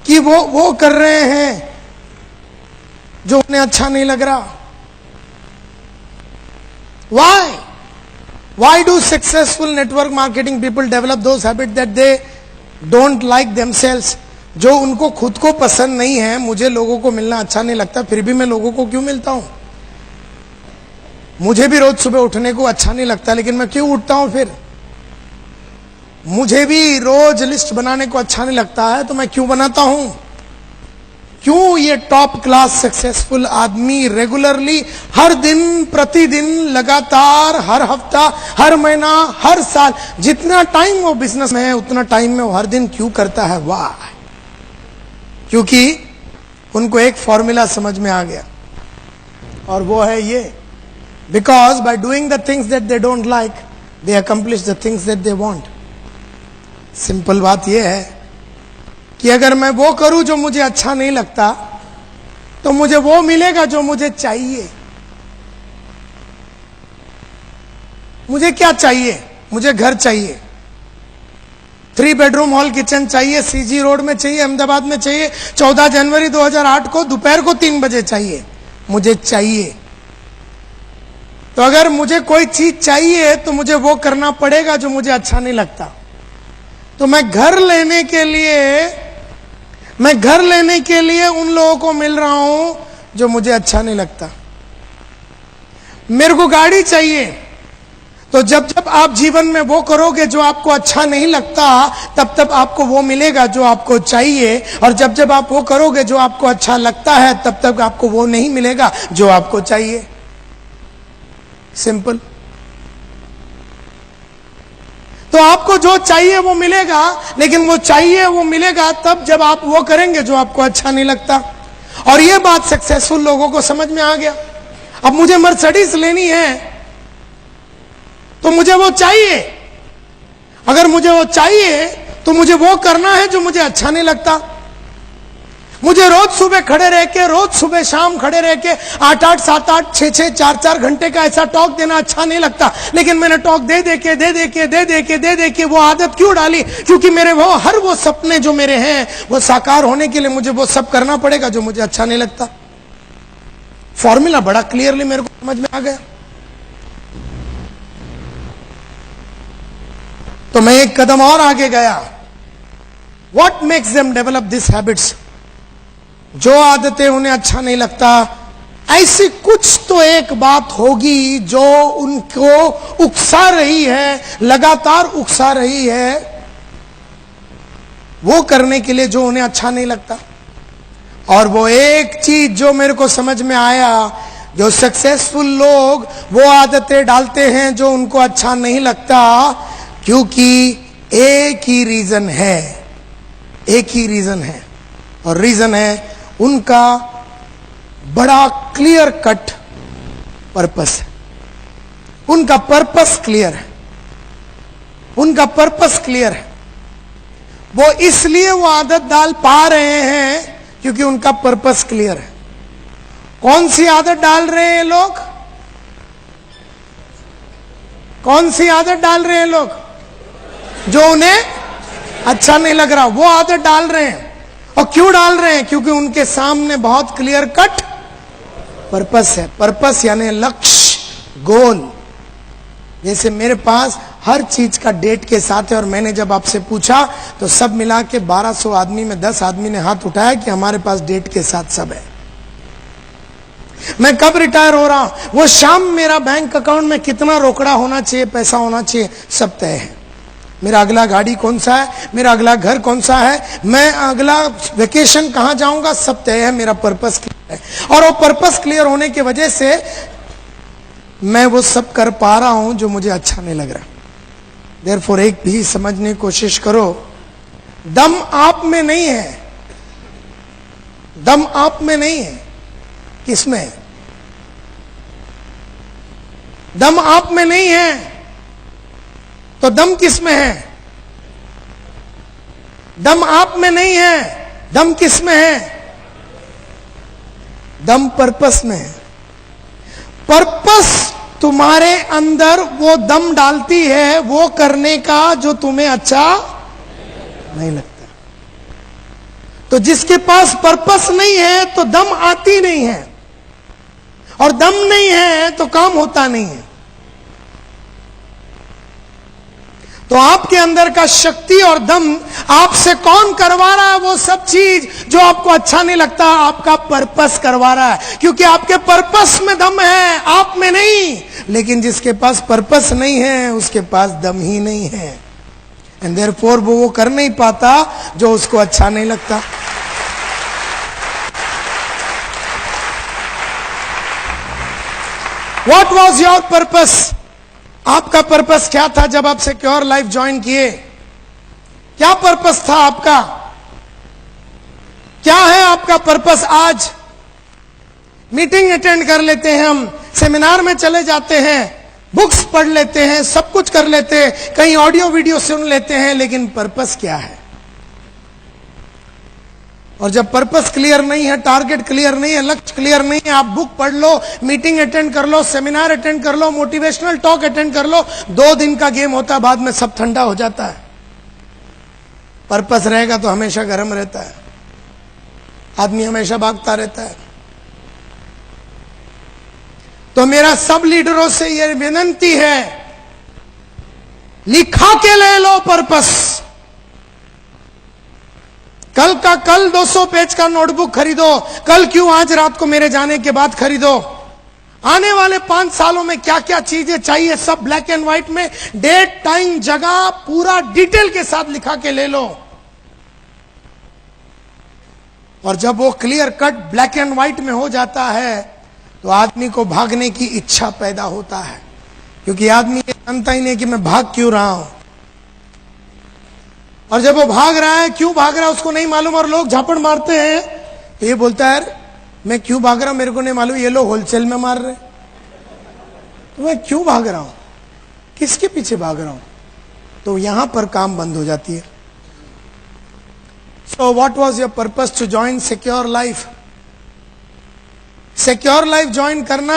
कि वो कर रहे हैं जो उन्हें अच्छा नहीं लग रहा? Why do successful network marketing people develop those habits that they don't like themselves? जो उनको खुद को पसंद नहीं है। मुझे लोगों को मिलना अच्छा नहीं लगता, फिर भी मैं लोगों को क्यों मिलता हूं? मुझे भी रोज सुबह उठने को अच्छा नहीं लगता, लेकिन मैं क्यों उठता हूं? फिर मुझे भी रोज लिस्ट बनाने को अच्छा नहीं लगता है, तो मैं क्यों बनाता हूं? क्यों ये टॉप क्लास सक्सेसफुल आदमी रेगुलरली, हर दिन, प्रतिदिन, लगातार, हर हफ्ता, हर महीना, हर साल, जितना टाइम वो बिजनेस में है उतना टाइम में वो हर दिन क्यों करता है? वाह! क्योंकि उनको एक फॉर्मूला समझ में आ गया, और वो है ये: because by doing the things that they don't like, they accomplish the things that they want. Simple बात ये है कि अगर मैं वो करूं जो मुझे अच्छा नहीं लगता, तो मुझे वो मिलेगा जो मुझे चाहिए। मुझे क्या चाहिए? मुझे घर चाहिए, 3 बेडरूम हॉल किचन चाहिए, सीजी रोड में चाहिए, अहमदाबाद में चाहिए, 14 जनवरी 2008 को दोपहर को 3 बजे चाहिए। मुझे चाहिए। तो अगर मुझे कोई चीज चाहिए तो मुझे वो करना पड़ेगा जो मुझे अच्छा नहीं लगता। तो मैं घर लेने के लिए उन लोगों को मिल रहा हूं जो मुझे अच्छा नहीं लगता। मेरे को गाड़ी चाहिए, तो जब जब आप जीवन में वो करोगे जो आपको अच्छा नहीं लगता, तब तब आपको वो मिलेगा जो आपको चाहिए। और जब जब आप वो करोगे जो आपको अच्छा लगता है, तब तक आपको वो नहीं मिलेगा जो आपको चाहिए। सिंपल। तो आपको जो चाहिए वो मिलेगा, लेकिन वो चाहिए वो मिलेगा तब जब आप वो करेंगे जो आपको अच्छा नहीं लगता। और ये बात सक्सेसफुल लोगों को समझ में आ गया। अब मुझे मर्सिडीज लेनी है तो मुझे वो चाहिए। अगर मुझे वो चाहिए तो मुझे वो करना है जो मुझे अच्छा नहीं लगता। मुझे रोज सुबह खड़े रह के, रोज सुबह शाम खड़े रह के 8-8, 7-8, 6-6, 4-4 घंटे का ऐसा टॉक देना अच्छा नहीं लगता। लेकिन मैंने टॉक दे दे के वो आदत क्यों डाली? क्योंकि मेरे वो सपने जो मेरे हैं वो साकार होने के लिए मुझे वो सब करना पड़ेगा जो मुझे अच्छा नहीं लगता। फॉर्मूला बड़ा क्लियरली मेरे को समझ में आ गया। तो मैं एक कदम और आगे गया। What makes them develop these habits? जो आदतें उन्हें अच्छा नहीं लगता, ऐसी कुछ तो एक बात होगी जो उनको उकसा रही है, लगातार उकसा रही है वो करने के लिए जो उन्हें अच्छा नहीं लगता। और वो एक चीज जो मेरे को समझ में आया, जो सक्सेसफुल लोग वो आदतें डालते हैं जो उनको अच्छा नहीं लगता, क्योंकि एक ही रीजन है, और रीजन है उनका बड़ा क्लियर कट पर्पस है। उनका पर्पस क्लियर है, उनका पर्पस क्लियर है। वो इसलिए वो आदत डाल पा रहे हैं क्योंकि उनका पर्पस क्लियर है। कौन सी आदत डाल रहे हैं लोग? कौन सी आदत डाल रहे हैं लोग? जो उन्हें अच्छा नहीं लग रहा, वो आदत डाल रहे हैं। और क्यों डाल रहे हैं? क्योंकि उनके सामने बहुत क्लियर कट पर्पस है। पर्पस यानी लक्ष्य, गोल। जैसे मेरे पास हर चीज का डेट के साथ है, और मैंने जब आपसे पूछा तो सब मिला के 1200 आदमी में 10 आदमी ने हाथ उठाया कि हमारे पास डेट के साथ सब है। मैं कब रिटायर हो रहा हूं, वो शाम मेरा बैंक अकाउंट में कितना रोकड़ा होना चाहिए, पैसा होना चाहिए, सब तय है। मेरा अगला गाड़ी कौन सा है, मेरा अगला घर कौन सा है, मैं अगला वेकेशन कहां जाऊंगा, सब तय है। मेरा पर्पस क्लियर है, और वो पर्पस क्लियर होने की वजह से मैं वो सब कर पा रहा हूं जो मुझे अच्छा नहीं लग रहा। देयरफॉर एक भी समझने की कोशिश करो, दम आप में नहीं है, दम आप में नहीं है। किसमें है? दम आप में नहीं है तो दम किसमें है? दम आप में नहीं है, दम किसमें है? दम पर्पस में है। पर्पस तुम्हारे अंदर वो दम डालती है वो करने का जो तुम्हें अच्छा नहीं लगता। तो जिसके पास पर्पस नहीं है तो दम आती नहीं है, और दम नहीं है तो काम होता नहीं है। तो आपके अंदर का शक्ति और दम आपसे कौन करवा रहा है? वो सब चीज जो आपको अच्छा नहीं लगता, आपका पर्पस करवा रहा है। क्योंकि आपके पर्पस में दम है, आप में नहीं। लेकिन जिसके पास पर्पस नहीं है उसके पास दम ही नहीं है, एंड देयरफॉर वो कर नहीं पाता जो उसको अच्छा नहीं लगता। What was your purpose? आपका पर्पस क्या था जब आप सिक्योर लाइफ ज्वाइन किए? क्या पर्पस था आपका? क्या है आपका पर्पस? आज मीटिंग अटेंड कर लेते हैं, हम सेमिनार में चले जाते हैं, बुक्स पढ़ लेते हैं, सब कुछ कर लेते हैं, कहीं ऑडियो वीडियो सुन लेते हैं, लेकिन पर्पस क्या है? और जब पर्पस क्लियर नहीं है, टारगेट क्लियर नहीं है, लक्ष्य क्लियर नहीं है, आप बुक पढ़ लो, मीटिंग अटेंड कर लो, सेमिनार अटेंड कर लो, मोटिवेशनल टॉक अटेंड कर लो, 2 दिन का गेम होता है, बाद में सब ठंडा हो जाता है। पर्पस रहेगा तो हमेशा गर्म रहता है, आदमी हमेशा भागता रहता है। तो मेरा सब लीडरों से यह विनती है, लिखा के ले लो पर्पस। कल का कल 200 पेज का नोटबुक खरीदो, कल क्यों आज रात को मेरे जाने के बाद खरीदो। आने वाले 5 सालों में क्या क्या चीजें चाहिए, सब ब्लैक एंड व्हाइट में, डेट, टाइम, जगह पूरा डिटेल के साथ लिखा के ले लो। और जब वो clear cut black and white में हो जाता है तो आदमी को भागने की इच्छा पैदा होता है, क्योंकि आदमी ये जानता ही नहीं कि मैं भाग क्यों रहा हूं। और जब वो भाग रहा है, क्यों भाग रहा है उसको नहीं मालूम, और लोग झापड़ मारते हैं तो ये बोलता है मैं क्यों भाग रहा हूं मेरे को नहीं मालूम, ये लोग होलसेल में मार रहे, तो मैं क्यों भाग रहा हूं, किसके पीछे भाग रहा हूं। तो यहां पर काम बंद हो जाती है। So what was your purpose to join secure life? Secure life join करना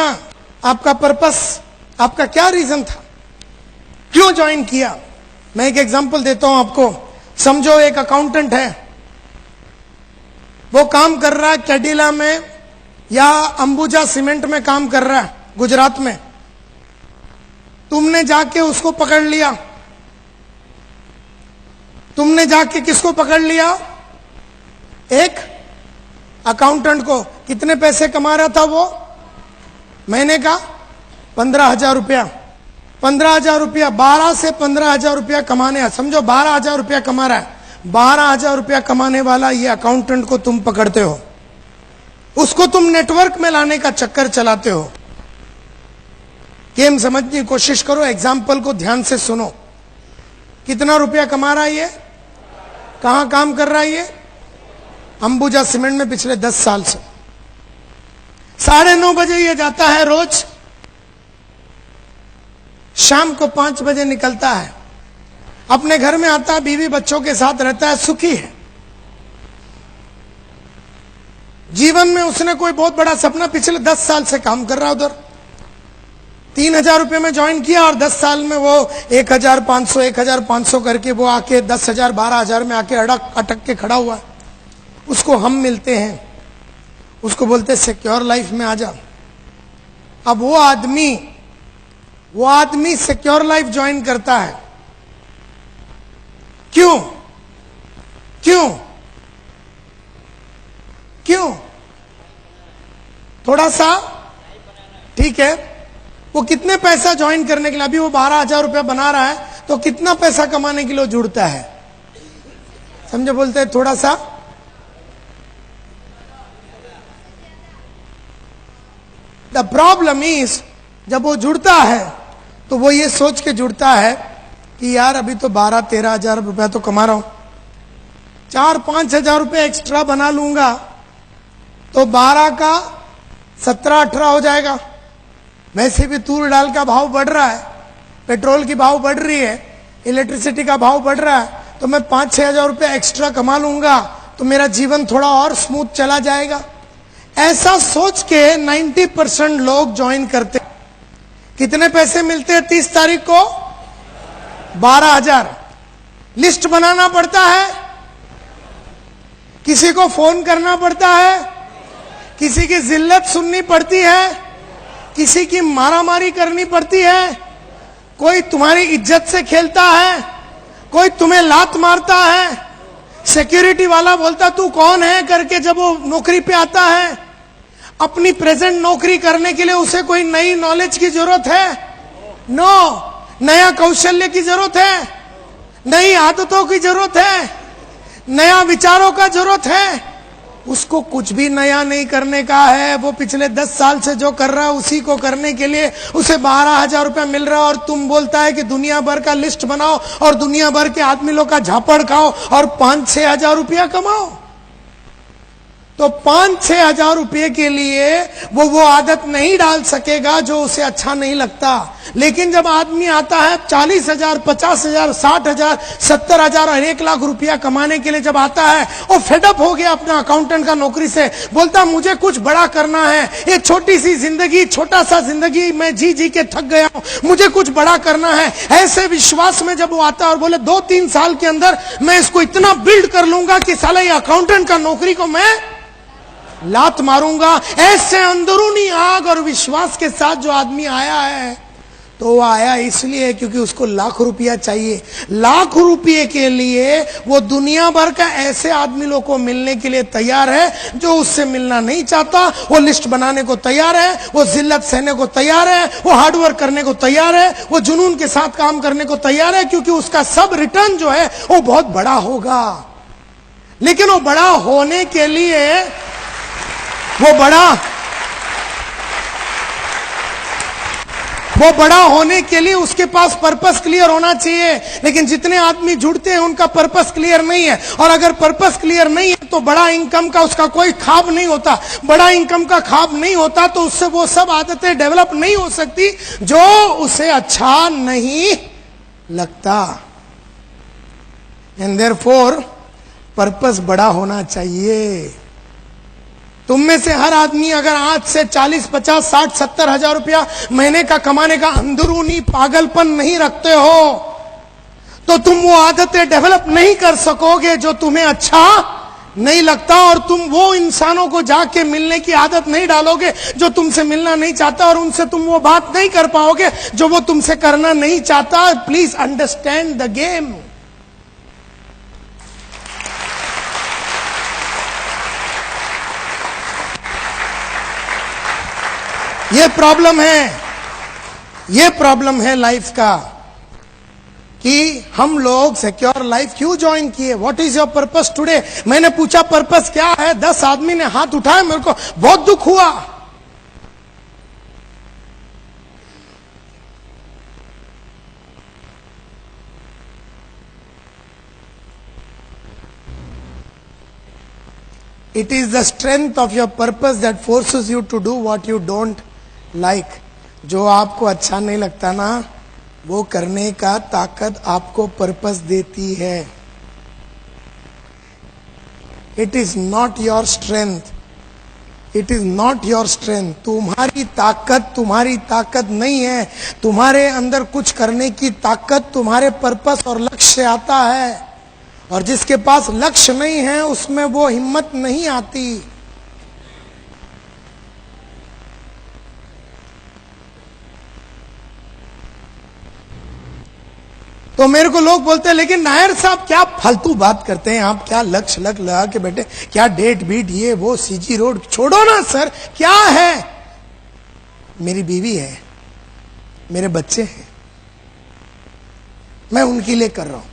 आपका पर्पस, आपका क्या रीजन था, क्यों ज्वाइन किया? मैं एक एग्जांपल देता हूं आपको। समझो एक अकाउंटेंट है, वो काम कर रहा है कैडिला में या अंबुजा सीमेंट में काम कर रहा है गुजरात में। तुमने जाके उसको पकड़ लिया, तुमने जाके किसको पकड़ लिया? एक अकाउंटेंट को। कितने पैसे कमा रहा था वो महीने का? 15,000 रुपया। 15,000 रुपया, 12 से 15,000 रुपया कमाने, समझो 12,000 रुपया कमा रहा है। 12,000 रुपया कमाने वाला ये अकाउंटेंट को तुम पकड़ते हो, उसको तुम नेटवर्क में लाने का चक्कर चलाते हो। गेम समझने की कोशिश करो, एग्जाम्पल को ध्यान से सुनो। कितना रुपया कमा रहा है ये? कहां काम कर रहा है ये? अंबुजा सीमेंट में पिछले 10 साल से। 9:30 बजे ये जाता है रोज, शाम को 5 बजे निकलता है, अपने घर में आता है, बीवी बच्चों के साथ रहता है, सुखी है। जीवन में उसने कोई बहुत बड़ा सपना पिछले 10 साल से काम कर रहा है उधर, 3,000 रुपये में ज्वाइन किया और 10 साल में वो 1,500 करके वो आके 10,000 12,000 में आके अटक के खड़ा हुआ है। उसको हम मिलते हैं, उसको बोलते सिक्योर लाइफ में आ जा। अब वो आदमी सिक्योर लाइफ ज्वाइन करता है। क्यों? क्यों? क्यों? थोड़ा सा ठीक है, वो कितने पैसा ज्वाइन करने के लिए, अभी वो 12,000 रुपया बना रहा है, तो कितना पैसा कमाने के लिए जुड़ता है? समझे? बोलते हैं थोड़ा सा। द प्रॉब्लम इज, जब वो जुड़ता है तो वो ये सोच के जुड़ता है कि यार अभी तो 12-13 हजार रुपया तो कमा रहा हूं, 4-5 हजार रुपये एक्स्ट्रा बना लूंगा तो 12 का 17-18 हो जाएगा। वैसे भी तूर दाल का भाव बढ़ रहा है, पेट्रोल की भाव बढ़ रही है, इलेक्ट्रिसिटी का भाव बढ़ रहा है, तो मैं 5-6 हजार रुपये एक्स्ट्रा कमा लूंगा तो मेरा जीवन थोड़ा और स्मूथ चला जाएगा। ऐसा सोच के 90% लोग ज्वाइन करते। कितने पैसे मिलते हैं 30 तारीख को? 12,000। लिस्ट बनाना पड़ता है, किसी को फोन करना पड़ता है, किसी की जिल्लत सुननी पड़ती है, किसी की मारामारी करनी पड़ती है, कोई तुम्हारी इज्जत से खेलता है, कोई तुम्हें लात मारता है, सिक्योरिटी वाला बोलता तू कौन है करके जब वो नौकरी पे आता है। अपनी प्रेजेंट नौकरी करने के लिए उसे कोई नई नॉलेज की जरूरत है? नो। नया कौशल्य की जरूरत है, नई आदतों की जरूरत है, नया विचारों का जरूरत है। उसको कुछ भी नया नहीं करने का है, वो पिछले 10 साल से जो कर रहा है उसी को करने के लिए उसे 12,000 रुपया मिल रहा है, और तुम बोलता है कि दुनिया भर का लिस्ट बनाओ और दुनिया भर के आदमी लोग का झापड़ खाओ और 5-6 हजार रुपया कमाओ। तो 5-6 हजार रुपये के लिए वो आदत नहीं डाल सकेगा जो उसे अच्छा नहीं लगता। लेकिन जब आदमी आता है 40,000, 50,000, 60,000, 70,000 और 1 लाख रुपया कमाने के लिए जब आता है, वो फेडअप हो गया अपना अकाउंटेंट का नौकरी से, बोलता मुझे कुछ बड़ा करना है, ये छोटी सी जिंदगी, छोटा सा जिंदगी मैं जी के थक गया हूं, मुझे कुछ बड़ा करना है। ऐसे विश्वास में जब वो आता है और बोले 2-3 साल के अंदर मैं इसको इतना बिल्ड कर लूंगा कि साला ये अकाउंटेंट का नौकरी को मैं लात मारूंगा, ऐसे अंदरूनी आग और विश्वास के साथ जो आदमी आया है, तो वो आया इसलिए क्योंकि उसको लाख रुपया चाहिए। लाख रुपये के लिए वो दुनिया भर का ऐसे आदमी लोग को मिलने के लिए तैयार है जो उससे मिलना नहीं चाहता। वो लिस्ट बनाने को तैयार है, वो जिल्लत सहने को तैयार है, वो हार्डवर्क करने को तैयार है, वो जुनून के साथ काम करने को तैयार है, क्योंकि उसका सब रिटर्न जो है वो बहुत बड़ा होगा। लेकिन वो बड़ा होने के लिए वो बड़ा होने के लिए उसके पास पर्पस क्लियर होना चाहिए। लेकिन जितने आदमी जुड़ते हैं उनका पर्पस क्लियर नहीं है, और अगर पर्पस क्लियर नहीं है तो बड़ा इनकम का उसका कोई ख्वाब नहीं होता। बड़ा इनकम का ख्वाब नहीं होता तो उससे वो सब आदतें डेवलप नहीं हो सकती जो उसे अच्छा नहीं लगता। एंड देयरफॉर पर्पस बड़ा होना चाहिए। तुम में से हर आदमी अगर आज से 40, 50, 60, 70 हजार रुपया महीने का कमाने का अंदरूनी पागलपन नहीं रखते हो तो तुम वो आदतें डेवलप नहीं कर सकोगे जो तुम्हें अच्छा नहीं लगता, और तुम वो इंसानों को जाके मिलने की आदत नहीं डालोगे जो तुमसे मिलना नहीं चाहता, और उनसे तुम वो बात नहीं कर पाओगे जो वो तुमसे करना नहीं चाहता। Please understand the game. ये प्रॉब्लम है लाइफ का कि हम लोग सिक्योर लाइफ क्यों ज्वाइन किए। What is your purpose today? मैंने पूछा पर्पस क्या है, 10 आदमी ने हाथ उठाया, मेरे को बहुत दुख हुआ। It is the strength of your purpose that forces you to do what you don't like. जो आपको अच्छा नहीं लगता ना, वो करने का ताकत आपको पर्पस देती है। It is not your strength, it is not your strength. तुम्हारी ताकत नहीं है। तुम्हारे अंदर कुछ करने की ताकत तुम्हारे पर्पस और लक्ष्य से आता है, और जिसके पास लक्ष्य नहीं है उसमें वो हिम्मत नहीं आती। तो मेरे को लोग बोलते हैं, लेकिन नायर साहब क्या फालतू बात करते हैं आप, क्या लक्ष्य लगा के बैठे, क्या डेट बीट ये वो सीजी रोड, छोड़ो ना सर। क्या है? मेरी बीवी है, मेरे बच्चे हैं, मैं उनके लिए कर रहा हूं।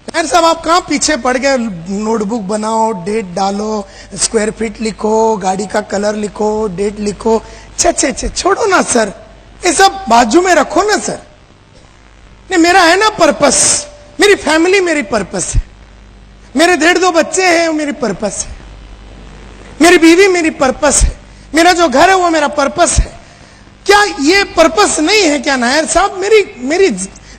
नायर साहब आप कहां पीछे पड़ गए? नोटबुक बनाओ, डेट डालो, स्क्वायर फीट लिखो, गाड़ी का कलर लिखो, डेट लिखो। छे छोड़ो ना सर, ये सब बाजू में रखो ना सर। नहीं, मेरा है ना पर्पस, मेरी फैमिली मेरी पर्पस है, मेरे 1.5-2 बच्चे हैं वो मेरी पर्पस है, मेरी बीवी मेरी पर्पस है, मेरा जो घर है वो मेरा पर्पस है। क्या ये पर्पस नहीं है क्या नायर साहब?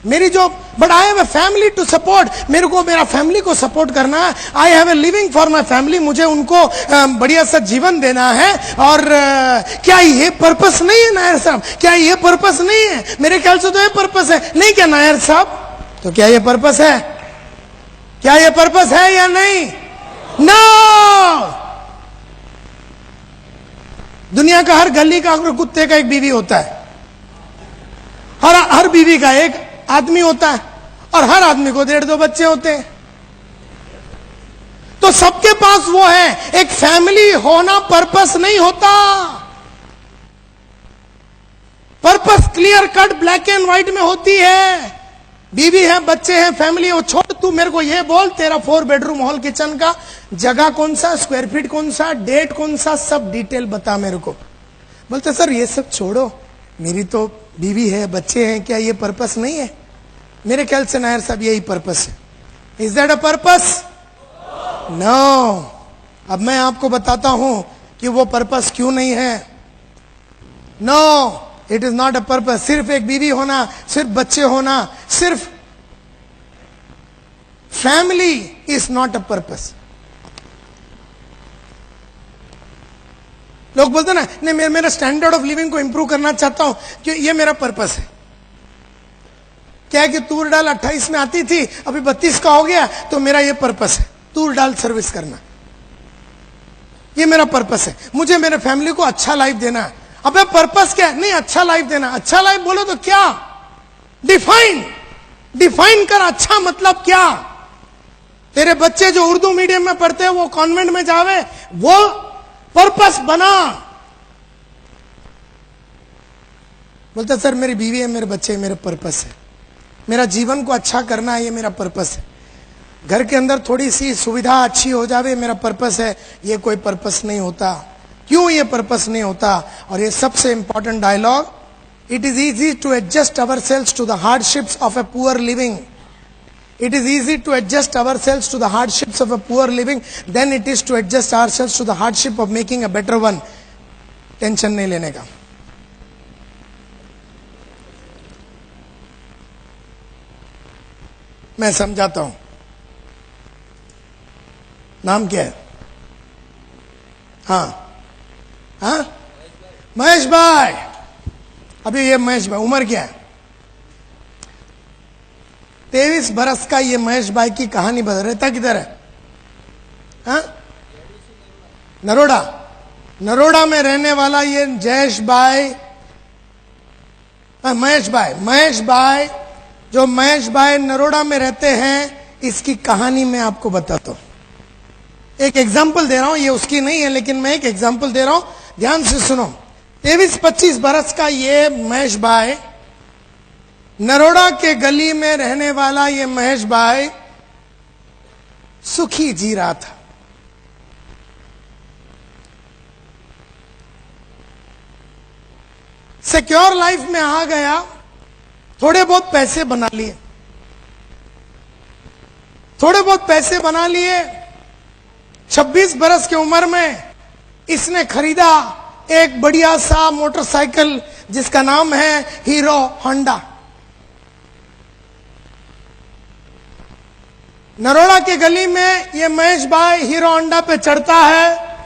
मेरी जो, but I have a family to support. मेरे को मेरा फैमिली को सपोर्ट करना है। I have a living for my family, मुझे उनको बढ़िया सा जीवन देना है। और क्या ये पर्पस नहीं है नायर साहब? क्या ये पर्पस नहीं है? मेरे ख्याल से तो ये पर्पस है। नहीं क्या नायर साहब? तो क्या ये पर्पस है? क्या ये पर्पस है या नहीं? नो। दुनिया का हर गली का कुत्ते का एक बीवी होता है, हर बीवी का एक आदमी होता है, और हर आदमी को 1.5-2 बच्चे होते हैं। तो सबके पास वो है। एक फैमिली होना पर्पस नहीं होता। Purpose clear cut black and white में होती है। बीवी है, बच्चे हैं, फैमिली हो। छोड़, तू मेरे को ये बोल, तेरा 4 बेडरूम हॉल किचन का जगह कौन सा, स्क्वायर फीट कौन सा, डेट कौन सा, सब डिटेल बता मेरे को। बोलते सर ये सब छोड़ो, मेरी तो बीवी है, बच्चे हैं, क्या ये पर्पस नहीं है? मेरे ख्याल से नायर साहब यही पर्पस है। Is that a purpose? No. अब मैं आपको बताता हूं कि वो पर्पस क्यों नहीं है। No, it is not a purpose. सिर्फ एक बीवी होना, सिर्फ बच्चे होना, सिर्फ family is not a purpose. लोग बोलते ना, नहीं मैं मेरा स्टैंडर्ड ऑफ लिविंग को इंप्रूव करना चाहता हूं, कि ये मेरा पर्पस है। क्या है कि तूर डाल 28 में आती थी, अभी 32 का हो गया, तो मेरा ये पर्पस है, तूर डाल सर्विस करना, ये मेरा पर्पस है। मुझे मेरे फैमिली को अच्छा लाइफ देना है। अबे पर्पस क्या है? नहीं, अच्छा लाइफ देना। अच्छा लाइफ बोलो तो क्या? डिफाइन कर। अच्छा मतलब क्या? तेरे बच्चे जो उर्दू मीडियम में पढ़ते हैं वो कॉन्वेंट में जावे, वो पर्पस बना। बोलते सर मेरी बीवी है, मेरे बच्चे, मेरे पर्पस है, मेरा जीवन को अच्छा करना है, ये मेरा पर्पस है। घर के अंदर थोड़ी सी सुविधा अच्छी हो जावे, मेरा पर्पस है। ये कोई पर्पस नहीं होता। क्यों ये पर्पस नहीं होता? और ये सबसे important dialogue, it is easy to adjust our selves to the hardships of a poor living. It is easy to adjust ourselves to the hardships of a poor living than it is to adjust ourselves to the hardship of making a better one. Tension नहीं लेने का। मैं समझाता हूं। नाम क्या है? हाँ, महेश भाई। अभी ये महेश भाई, उम्र क्या है? 23 बरस का ये महेश भाई की कहानी बता। रहता किधर है? हाँ, नरोड़ा में रहने वाला ये जयेश भाई, महेश भाई, जो महेश भाई नरोड़ा में रहते हैं, इसकी कहानी मैं आपको बताता हूं। एक एग्जाम्पल दे रहा हूं, ये उसकी नहीं है, लेकिन मैं एक एग्जाम्पल दे रहा हूं, ध्यान से सुनो। 23-25 बरस का ये महेश भाई, नरोड़ा के गली में रहने वाला ये महेश भाई सुखी जी रहा था। सिक्योर लाइफ में आ गया, थोड़े बहुत पैसे बना लिए, 26 बरस की उम्र में इसने खरीदा एक बढ़िया सा मोटरसाइकिल जिसका नाम है हीरो होंडा। नरोड़ा के गली में ये महेश भाई हीरो होंडा पे चढ़ता है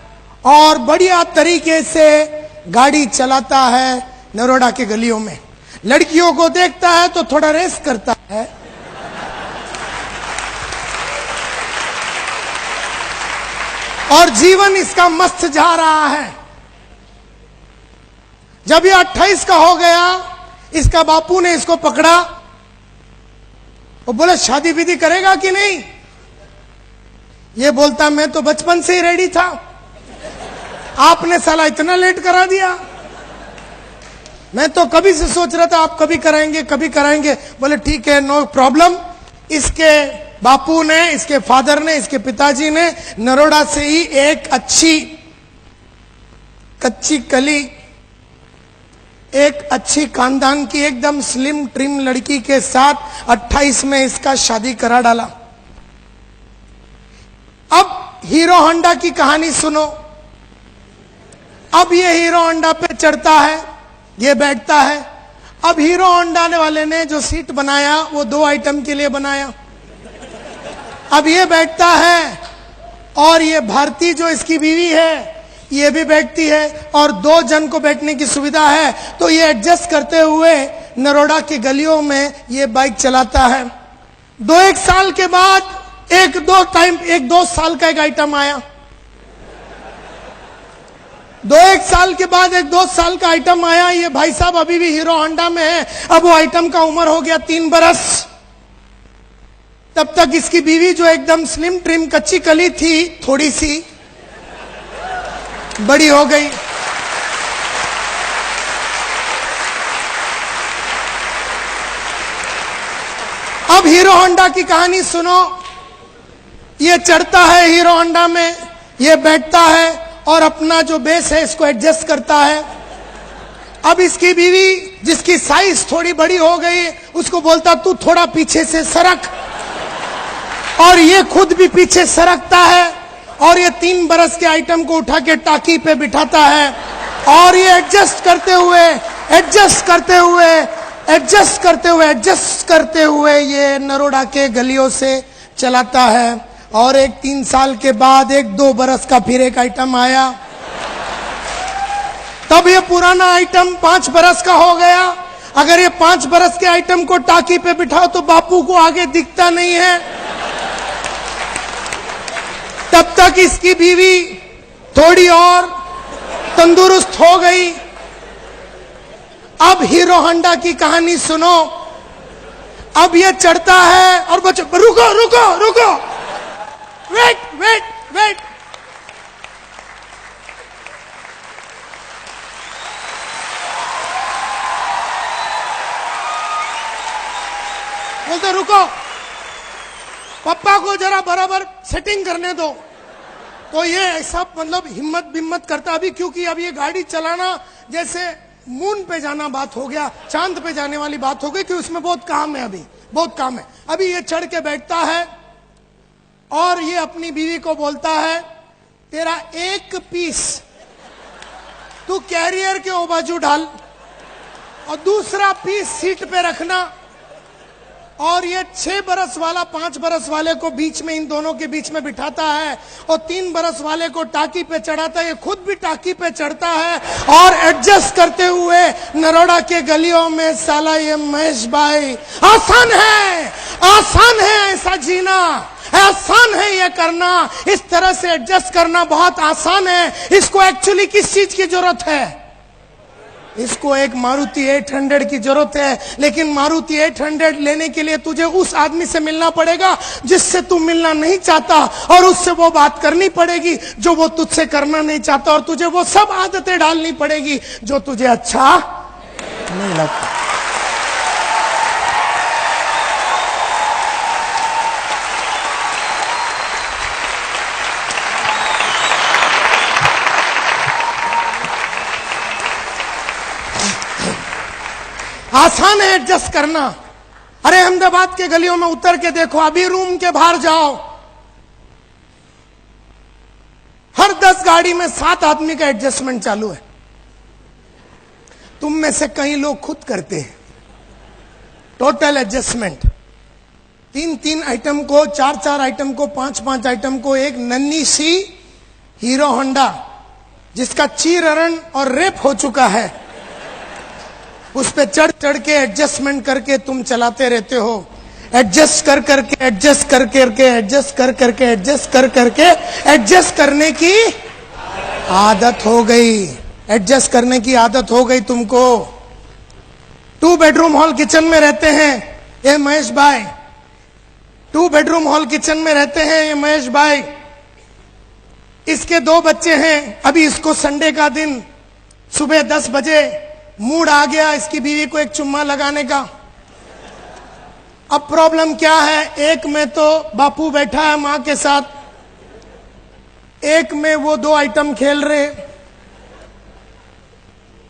और बढ़िया तरीके से गाड़ी चलाता है। नरोड़ा के गलियों में लड़कियों को देखता है तो थोड़ा रेस करता है, और जीवन इसका मस्त जा रहा है। जब ये 28 का हो गया, इसका बापू ने इसको पकड़ा। वो बोले शादी विधि करेगा कि नहीं? ये बोलता मैं तो बचपन से ही रेडी था, आपने साला इतना लेट करा दिया। मैं तो कभी से सोच रहा था आप कभी कराएंगे कभी कराएंगे। बोले ठीक है, नो प्रॉब्लम। इसके बापू ने, इसके फादर ने, इसके पिताजी ने नरोड़ा से ही एक अच्छी कच्ची कली, एक अच्छी खानदान की एकदम स्लिम ट्रिम लड़की के साथ 28 में इसका शादी करा डाला। अब हीरो होंडा की कहानी सुनो। अब ये हीरो होंडा पे चढ़ता है, ये बैठता है। अब हीरो होंडा वाले ने जो सीट बनाया वो 2 आइटम के लिए बनाया। अब ये बैठता है और ये भारती जो इसकी बीवी है ये भी बैठती है, और 2 जन को बैठने की सुविधा है। तो ये एडजस्ट करते हुए नरोड़ा के गलियों में ये बाइक चलाता है। 2-1 साल के बाद एक दो साल का एक आइटम आया। 2-1 साल के बाद एक 2 साल का आइटम आया। ये भाई साहब अभी भी हीरो होंडा में है। अब वो आइटम का उम्र हो गया 3 बरस। तब तक इसकी बीवी जो एकदम स्लिम ट्रिम कच्ची कली थी, थोड़ी सी बड़ी हो गई। अब हीरो होंडा की कहानी सुनो। ये चढ़ता है हीरो होंडा में, ये बैठता है और अपना जो बेस है इसको एडजस्ट करता है। अब इसकी बीवी जिसकी साइज थोड़ी बड़ी हो गई, उसको बोलता तू थोड़ा पीछे से सरक, और ये खुद भी पीछे सरकता है, और ये 3 बरस के आइटम को उठा के टाकी पे बिठाता है, और ये एडजस्ट करते हुए ये नरोड़ा के गलियों से चलाता है। और एक 3 साल के बाद एक 2 बरस का फिर एक आइटम आया। तब ये पुराना आइटम 5 बरस का हो गया। अगर ये 5 बरस के आइटम को टाकी पे बिठाओ तो बापू को आगे दिखता नहीं है। तब तक इसकी बीवी थोड़ी और तंदुरुस्त हो गई। अब हीरो होंडा की कहानी सुनो। अब ये चढ़ता है और बच्चों रुको रुको रुको, वेट वेट वेट। बोलते रुको, पापा को जरा बराबर सेटिंग करने दो। तो ये ऐसा मतलब हिम्मत करता अभी, क्योंकि अब ये गाड़ी चलाना जैसे मून पे जाना बात हो गया, चांद पे जाने वाली बात हो गई, कि उसमें बहुत काम है, अभी बहुत काम है। अभी ये चढ़ के बैठता है और ये अपनी बीवी को बोलता है तेरा एक पीस तू कैरियर के ओ बाजू डाल और दूसरा पीस सीट पे रखना, और ये 6 बरस वाला 5 बरस वाले को बीच में, इन दोनों के बीच में बिठाता है, और 3 बरस वाले को टाकी पे चढ़ाता है। ये खुद भी टाकी पे चढ़ता है और एडजस्ट करते हुए नरोड़ा के गलियों में। साला ये महेश भाई, आसान है ऐसा जीना, आसान है ये करना, इस तरह से एडजस्ट करना बहुत आसान है। इसको एक्चुअली किस चीज की जरूरत है? इसको एक मारुति 800 की जरूरत है, लेकिन मारुति 800 लेने के लिए तुझे उस आदमी से मिलना पड़ेगा जिससे तू मिलना नहीं चाहता, और उससे वो बात करनी पड़ेगी जो वो तुझसे करना नहीं चाहता, और तुझे वो सब आदतें डालनी पड़ेगी जो तुझे अच्छा नहीं लगता। आसान है एडजस्ट करना। अरे अहमदाबाद के गलियों में उतर के देखो, अभी रूम के बाहर जाओ, हर 10 गाड़ी में 7 आदमी का एडजस्टमेंट चालू है। तुम में से कई लोग खुद करते हैं टोटल एडजस्टमेंट। 3-3 आइटम को, 4-4 आइटम को, 5-5 आइटम को एक नन्ही सी हीरो होंडा जिसका चीरहरण और रेप हो चुका है, उस पे चढ़ चढ़ के एडजस्टमेंट करके तुम चलाते रहते हो। एडजस्ट कर करके, एडजस्ट कर करके, एडजस्ट कर करके, एडजस्ट कर करके, एडजस्ट करने की आदत हो गई। एडजस्ट करने की आदत हो गई तुमको। 2 बेडरूम हॉल किचन में रहते हैं ये महेश भाई, 2 बेडरूम हॉल किचन में रहते हैं ये महेश भाई। इसके 2 बच्चे हैं। अभी इसको संडे का दिन सुबह 10 बजे मूड आ गया इसकी बीवी को एक चुम्मा लगाने का। अब प्रॉब्लम क्या है, एक में तो बापू बैठा है मां के साथ, एक में वो 2 आइटम खेल रहे।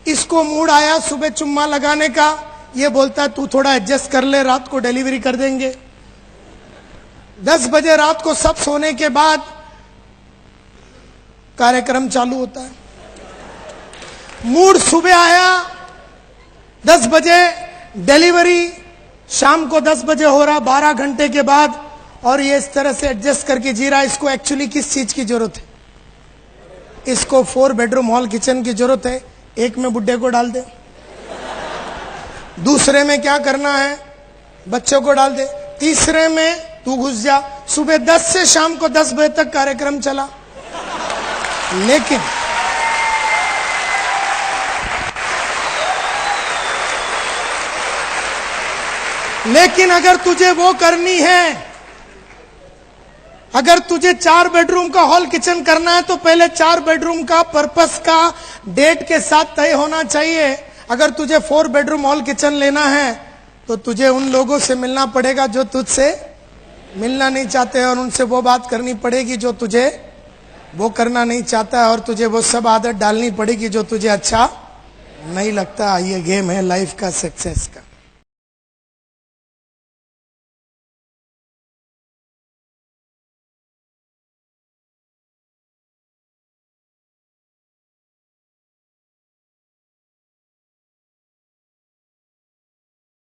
इसको मूड आया सुबह चुम्मा लगाने का, ये बोलता है तू थोड़ा एडजस्ट कर ले, रात को डिलीवरी कर देंगे। 10 बजे रात को सब सोने के बाद कार्यक्रम चालू होता है। मूड सुबह आया 10 बजे, डिलीवरी शाम को 10 बजे हो रहा, 12 घंटे के बाद, और ये इस तरह से एडजस्ट करके जी रहा। इसको एक्चुअली किस चीज की जरूरत है? इसको 4 बेडरूम हॉल किचन की जरूरत है। एक में बुड्ढे को डाल दे, दूसरे में क्या करना है बच्चों को डाल दे, तीसरे में तू घुस जा। सुबह 10 से शाम को 10 बजे तक कार्यक्रम चला। लेकिन अगर तुझे वो करनी है, अगर तुझे 4 बेडरूम का हॉल किचन करना है तो पहले 4 बेडरूम का पर्पस का डेट के साथ तय होना चाहिए। अगर तुझे 4 बेडरूम हॉल किचन लेना है तो तुझे उन लोगों से मिलना पड़ेगा जो तुझसे मिलना नहीं चाहते, और उनसे वो बात करनी पड़ेगी जो तुझे वो करना नहीं चाहता है, और तुझे वो सब आदत डालनी पड़ेगी जो तुझे अच्छा नहीं लगता। ये गेम है लाइफ का, सक्सेस का।